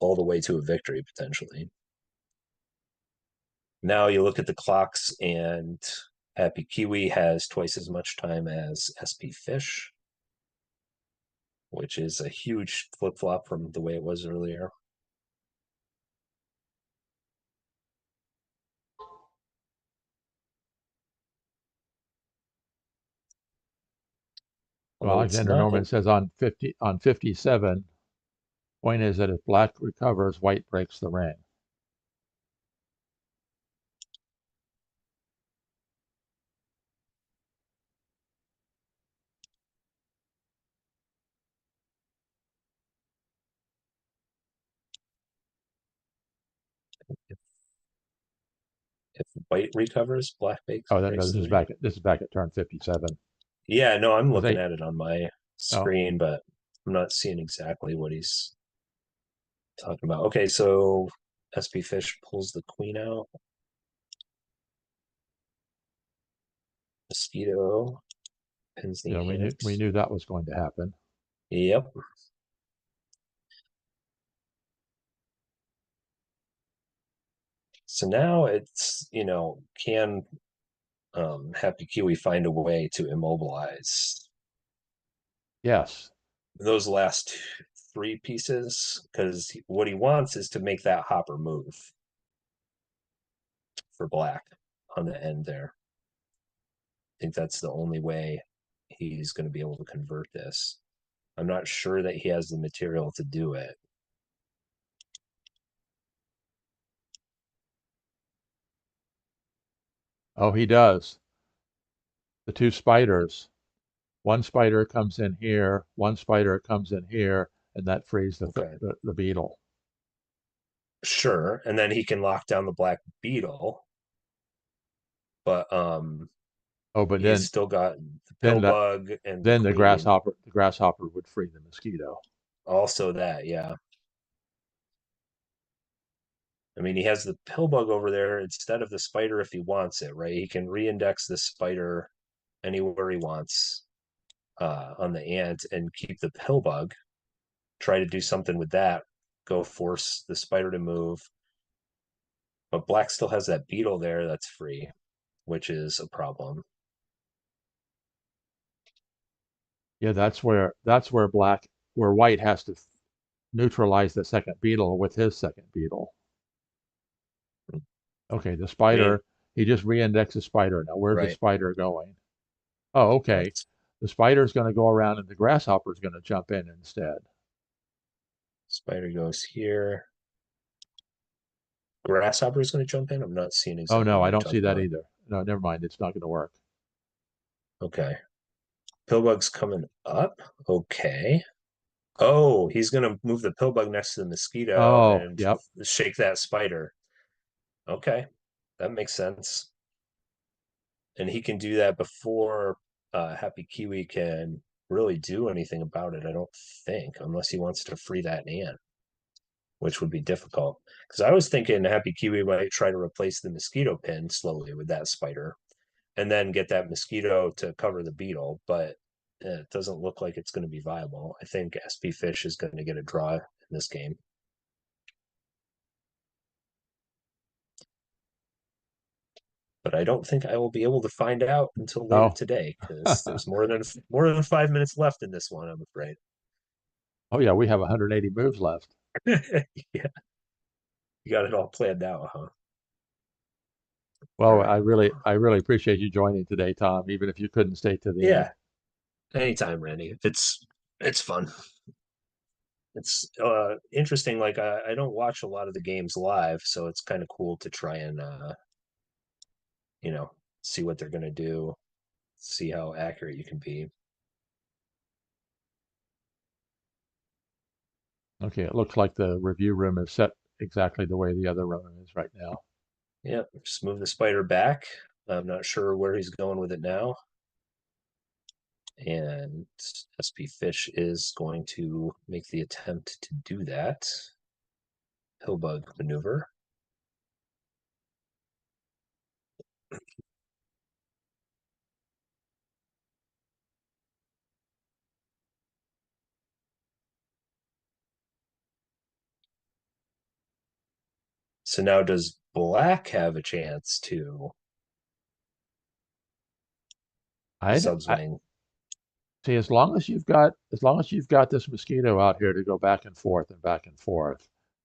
all the way to a victory potentially. Now you look at the clocks, and HappyKiwi has twice as much time as spfish, which is a huge flip flop from the way it was earlier. Well, Although it's Alexander not Norman says on 57, point is that if black recovers, white breaks the ring. if, if white recovers, black Oh, no, breaks the ring. this is back at turn 57. Yeah, no, I'm Because looking they at it on my oh screen, but I'm not seeing exactly what he's talking about. Okay, so spfish pulls the queen out. Mosquito pins the ant. we knew that was going to happen. Yep. So now it's, can HappyKiwi find a way to immobilize Yes. those last three pieces? Because what he wants is to make that hopper move for black on the end there. I think that's the only way he's going to be able to convert this. I'm not sure that he has the material to do it. Oh, he does. The two spiders. One spider comes in here, one spider comes in here, and that frees Okay. the beetle. Sure. And then he can lock down the black beetle, but Oh, but he's still got the then pill that bug and the then queen. the grasshopper would free the mosquito. Also that, yeah. I mean, he has the pill bug over there instead of the spider if he wants it, right? He can reindex the spider anywhere he wants on the ant and keep the pill bug. Try to do something with that. Go force the spider to move. But black still has that beetle there that's free, which is a problem. Yeah, that's where white has to neutralize the second beetle with his second beetle. Okay, the I mean, spider, he just re-indexed the spider. Now where's the right. spider going? Oh, okay. Let's The spider's going to go around and the grasshopper's going to jump in instead. spider goes here. Grasshopper is going to jump in. I'm not seeing Oh exactly no, what I you're don't see talking that about. either. No, never mind. It's not going to work. Okay. Pillbug's coming up. Okay. Oh, he's going to move the pillbug next to the mosquito Oh, and yep. shake that spider. Okay. That makes sense. And he can do that before Happy Kiwi can really do anything about it, I don't think, unless he wants to free that ant, which would be difficult. Because I was thinking Happy Kiwi might try to replace the mosquito pin slowly with that spider and then get that mosquito to cover the beetle, but it doesn't look like it's going to be viable. I think SP Fish is going to get a draw in this game. But I don't think I will be able to find out until later Oh, today because there's more than 5 minutes left in this one, I'm afraid. oh yeah, we have 180 moves left. Yeah, you got it all planned out, huh? All Well, right. I really appreciate you joining today, Tom, even if you couldn't stay to the end. Yeah, anytime, Randy. It's fun. It's interesting. Like I don't watch a lot of the games live, so it's kind of cool to try and you know see what they're gonna do, see how accurate you can be. Okay, it looks like the review room is set exactly the way the other room is right now. Yeah, just move the spider back. I'm not sure where he's going with it now. And SP Fish is going to make the attempt to do that. Pillbug maneuver. So now does Black have a chance to I subswing? see as long as you've got this mosquito out here to go back and forth,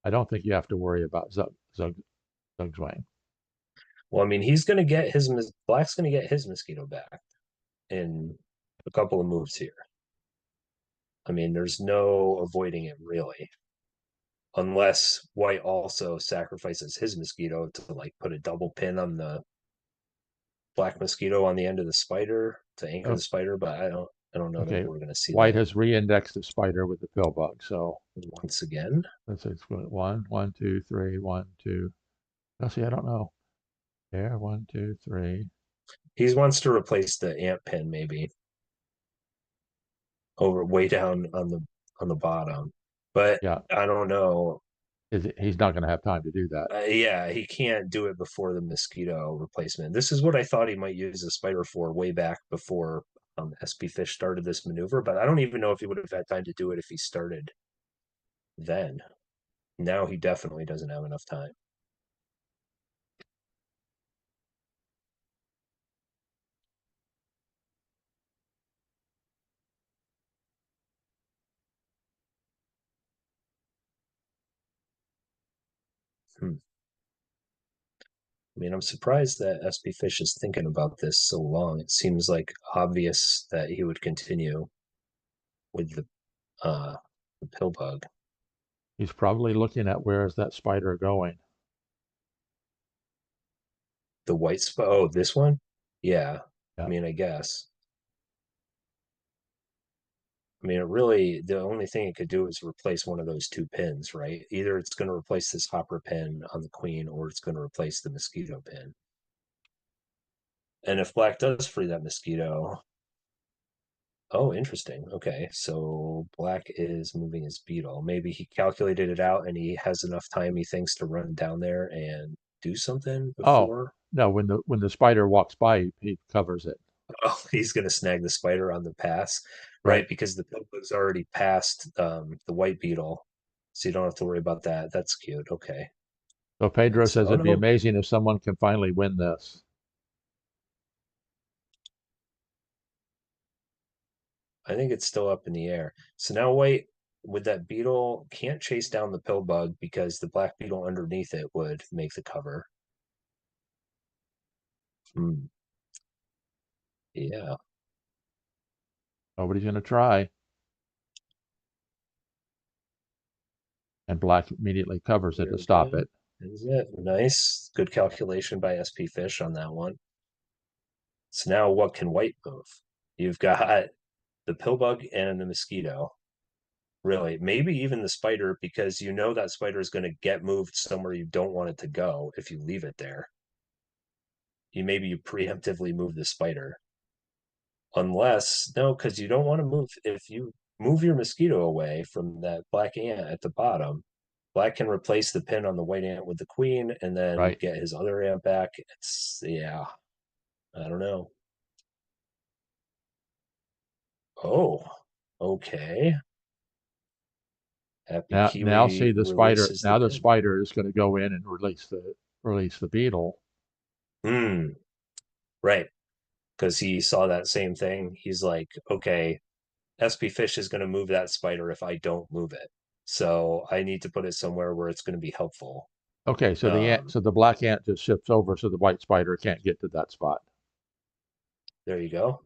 I don't think you have to worry about Zugzwang. Well, I mean, he's going to get his Black's going to get his mosquito back in a couple of moves here. I mean, there's no avoiding it really, unless White also sacrifices his mosquito to like put a double pin on the Black mosquito on the end of the spider to anchor the Oh, spider. But I don't know that okay, we're going to see White that has re-indexed the spider with the pill bug. So once again. let's say it's going one, one, two, three, one, two. Oh, see, I don't know. There, one, two, three. He wants to replace the ant pin maybe over way down on the bottom, but Yeah, I don't know. he's not going to have time to do that. Yeah, he can't do it before the mosquito replacement. This is what I thought he might use the spider for way back before SP Fish started this maneuver, but I don't even know if he would have had time to do it if he started then. Now he definitely doesn't have enough time. Hmm. I mean, I'm surprised that SP Fish is thinking about this so long. It seems like obvious that he would continue with the pill bug. He's probably looking at where is that spider going. The white spot. Oh, this one? Yeah. I Yeah. mean, I guess. I mean, it really, the only thing it could do is replace one of those two pins, right? Either it's going to replace this hopper pin on the queen or it's going to replace the mosquito pin. And if black does free that mosquito, oh, interesting. Okay. So black is moving his beetle. Maybe he calculated it out and he has enough time, he thinks, to run down there and do something Oh before. no, when the spider walks by, he covers it. Oh, he's going to snag the spider on the pass, Right. right? Because the pillbug's already passed the white beetle, so you don't have to worry about that. That's cute. Okay. So Pedro So, says oh it'd be no, amazing if someone can finally win this. I think it's still up in the air. So now White with that beetle can't chase down the pill bug because the black beetle underneath it would make the cover. Hmm. Yeah. Nobody's going to try. And black immediately covers it There to we stop go. it. Is it nice? Good calculation by SP Fish on that one. So now what can White move? You've got the pill bug and the mosquito. Really, maybe even the spider, because you know that spider is going to get moved somewhere you don't want it to go if you leave it there. You preemptively move the spider. Unless, no, because you don't want to move. If you move your mosquito away from that black ant at the bottom, black can replace the pin on the white ant with the queen and then Right. get his other ant back. Yeah, I don't know. Oh, okay. Happy Now see Kiwi the spider. releases the Now the pin. spider is going to go in and release the beetle. Hmm, right. Because he saw that same thing. He's like, okay, SP Fish is going to move that spider if I don't move it. So I need to put it somewhere where it's going to be helpful. Okay, so the black ant just shifts over so the white spider can't get to that spot, There you go.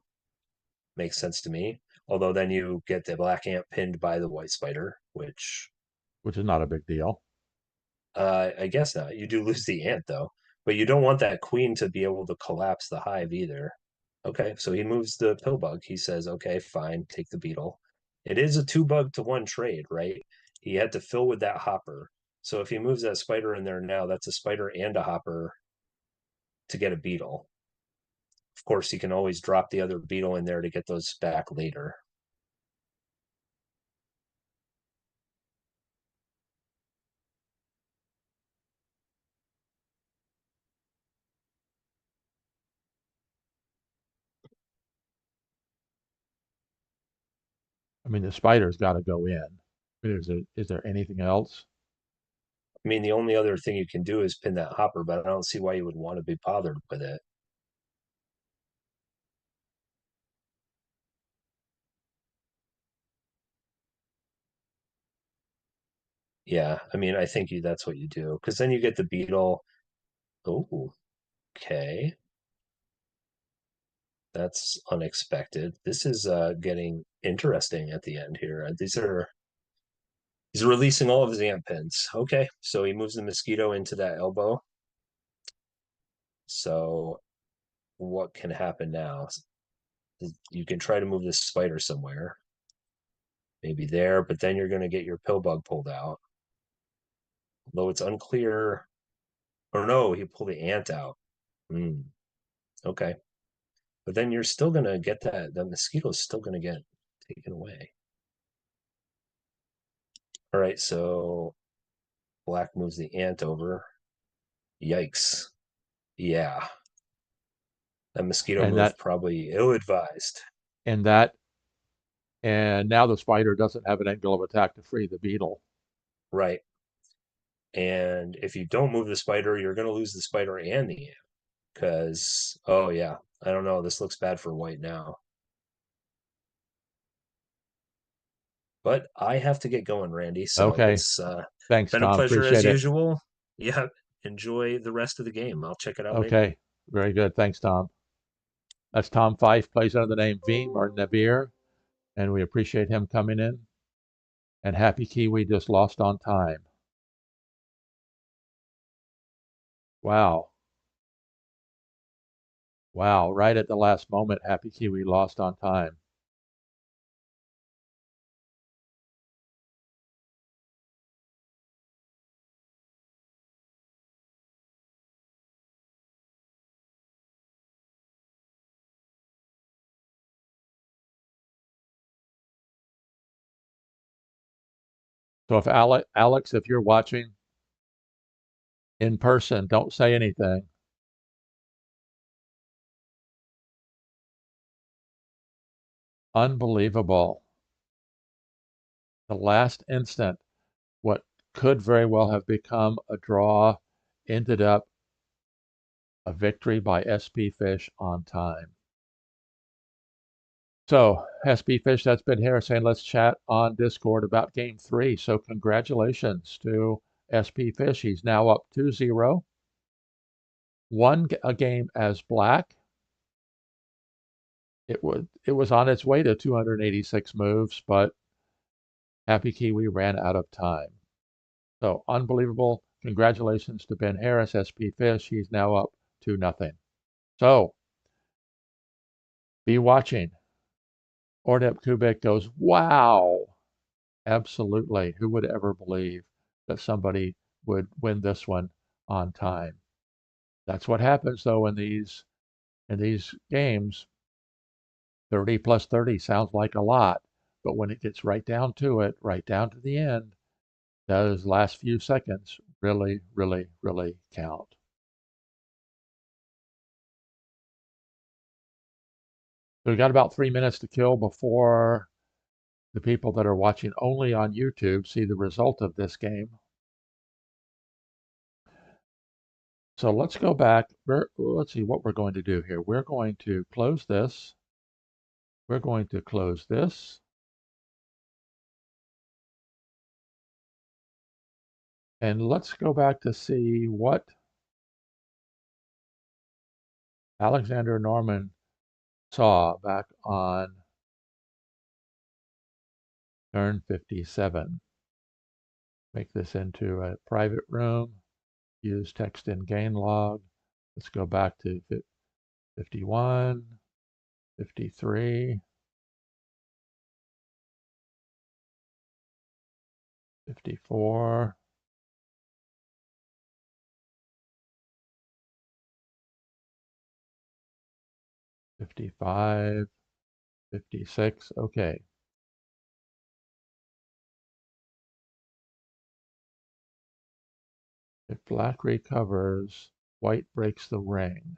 Makes sense to me. Although then you get the black ant pinned by the white spider, which which is not a big deal. I guess not. You do lose the ant though, but you don't want that queen to be able to collapse the hive either. Okay, so he moves the pill bug. He says, okay, fine, take the beetle. It is a two bug to one trade, right? He had to fill with that hopper. So if he moves that spider in there now, that's a spider and a hopper to get a beetle. Of course, he can always drop the other beetle in there to get those back later. I mean, the spider's got to go in. Is there anything else? I mean, the only other thing you can do is pin that hopper, but I don't see why you would want to be bothered with it. Yeah, I mean, I think that's what you do because then you get the beetle. Oh, okay. That's unexpected. This is getting interesting at the end here. He's releasing all of his ant pins. Okay, so he moves the mosquito into that elbow. So what can happen now? You can try to move this spider somewhere, maybe there, but then you're going to get your pill bug pulled out. Though it's unclear. Or no, he pulled the ant out. Hmm. Okay, but then you're still going to get that mosquito's still going to get taken away. All right, so black moves the ant over. Yikes. Yeah. That mosquito And move that probably ill-advised. and that and now the spider doesn't have an angle of attack to free the beetle. Right. And if you don't move the spider, you're going to lose the spider and the ant. Because, oh, yeah, I don't know. This looks bad for white now. But I have to get going, Randy. So Okay, it's thanks, been a Tom. pleasure Appreciate as it. usual. Yeah. Enjoy the rest of the game. I'll check it out later. Okay, very good. Thanks, Tom. That's Tom Fife, plays under the name Veem or Navir, and we appreciate him coming in. And Happy Kiwi just lost on time. Wow. Wow. Right at the last moment, Happy Kiwi lost on time. So if Alex, if you're watching in person, don't say anything. Unbelievable. The last instant, what could very well have become a draw ended up a victory by SP Fish on time. So spfish, that's Ben Harris saying let's chat on Discord about game 3. So congratulations to spfish. He's now up 2-0. Won a game as black. It was on its way to 286 moves, but HappyKiwi ran out of time. So unbelievable. Congratulations to Ben Harris, spfish. He's now up 2-0. So be watching. Ornep Kubik goes, wow. Absolutely. Who would ever believe that somebody would win this one on time? That's what happens though in these games. 30 plus 30 sounds like a lot, but when it gets right down to it, right down to the end, those last few seconds really, really, really count. So we got about 3 minutes to kill before the people that are watching only on YouTube see the result of this game. So let's go back. Let's see what we're going to do here. We're going to close this. We're going to close this. And let's go back to see what Alexander Norman saw back on turn 57. Make this into a private room. Use text in gain log. Let's go back to 51, 53, 54, 55, 56. Okay. If black recovers, white breaks the ring.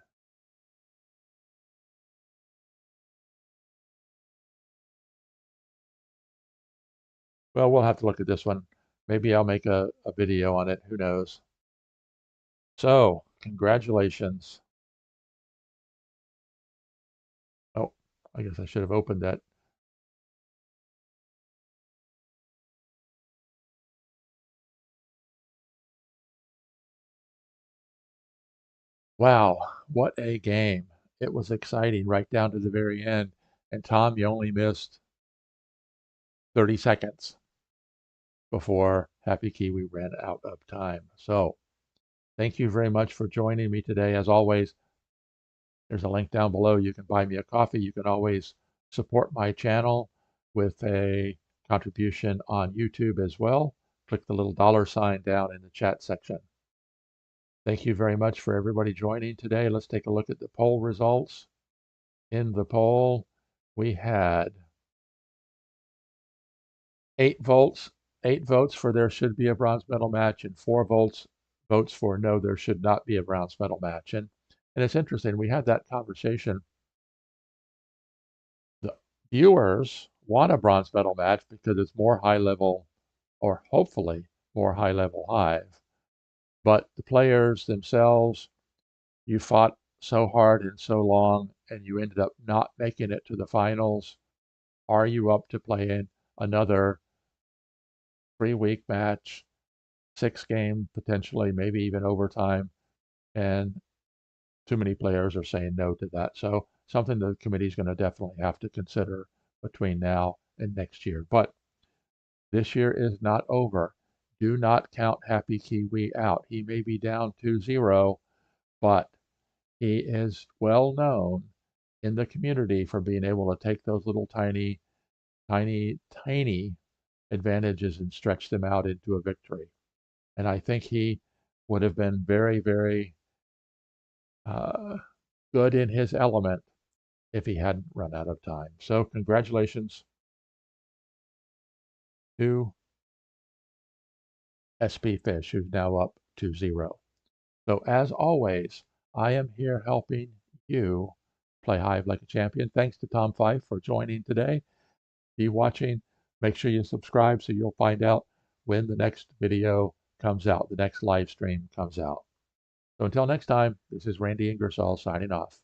Well, we'll have to look at this one. Maybe I'll make a video on it. Who knows? So, congratulations. Oh, I guess I should have opened that. Wow, what a game. It was exciting right down to the very end. And Tom, you only missed 30 seconds before HappyKiwi ran out of time. So, thank you very much for joining me today. As always, there's a link down below. You can buy me a coffee. You can always support my channel with a contribution on YouTube as well. Click the little $ down in the chat section. Thank you very much for everybody joining today. Let's take a look at the poll results. In the poll, we had 8 votes, 8 votes for there should be a bronze medal match, and 4 votes for no, there should not be a bronze medal match. And it's interesting, we had that conversation. The viewers want a bronze medal match because it's more high level, or hopefully more high level Hive. But the players themselves, you fought so hard and so long, and you ended up not making it to the finals. Are you up to playing another 3-week match, 6-game, potentially, maybe even overtime? And too many players are saying no to that. So something the committee is going to definitely have to consider between now and next year. But this year is not over. Do not count HappyKiwi out. He may be down 2-0, but he is well known in the community for being able to take those little tiny, tiny, tiny advantages and stretch them out into a victory. And I think he would have been very, very good in his element if he hadn't run out of time. So congratulations to spfish, who's now up 2-0. So as always, I am here helping you play Hive like a champion. Thanks to Tom Fife for joining today. Be watching. Make sure you subscribe so you'll find out when the next video comes out, the next live stream comes out. So until next time, this is Randy Ingersoll signing off.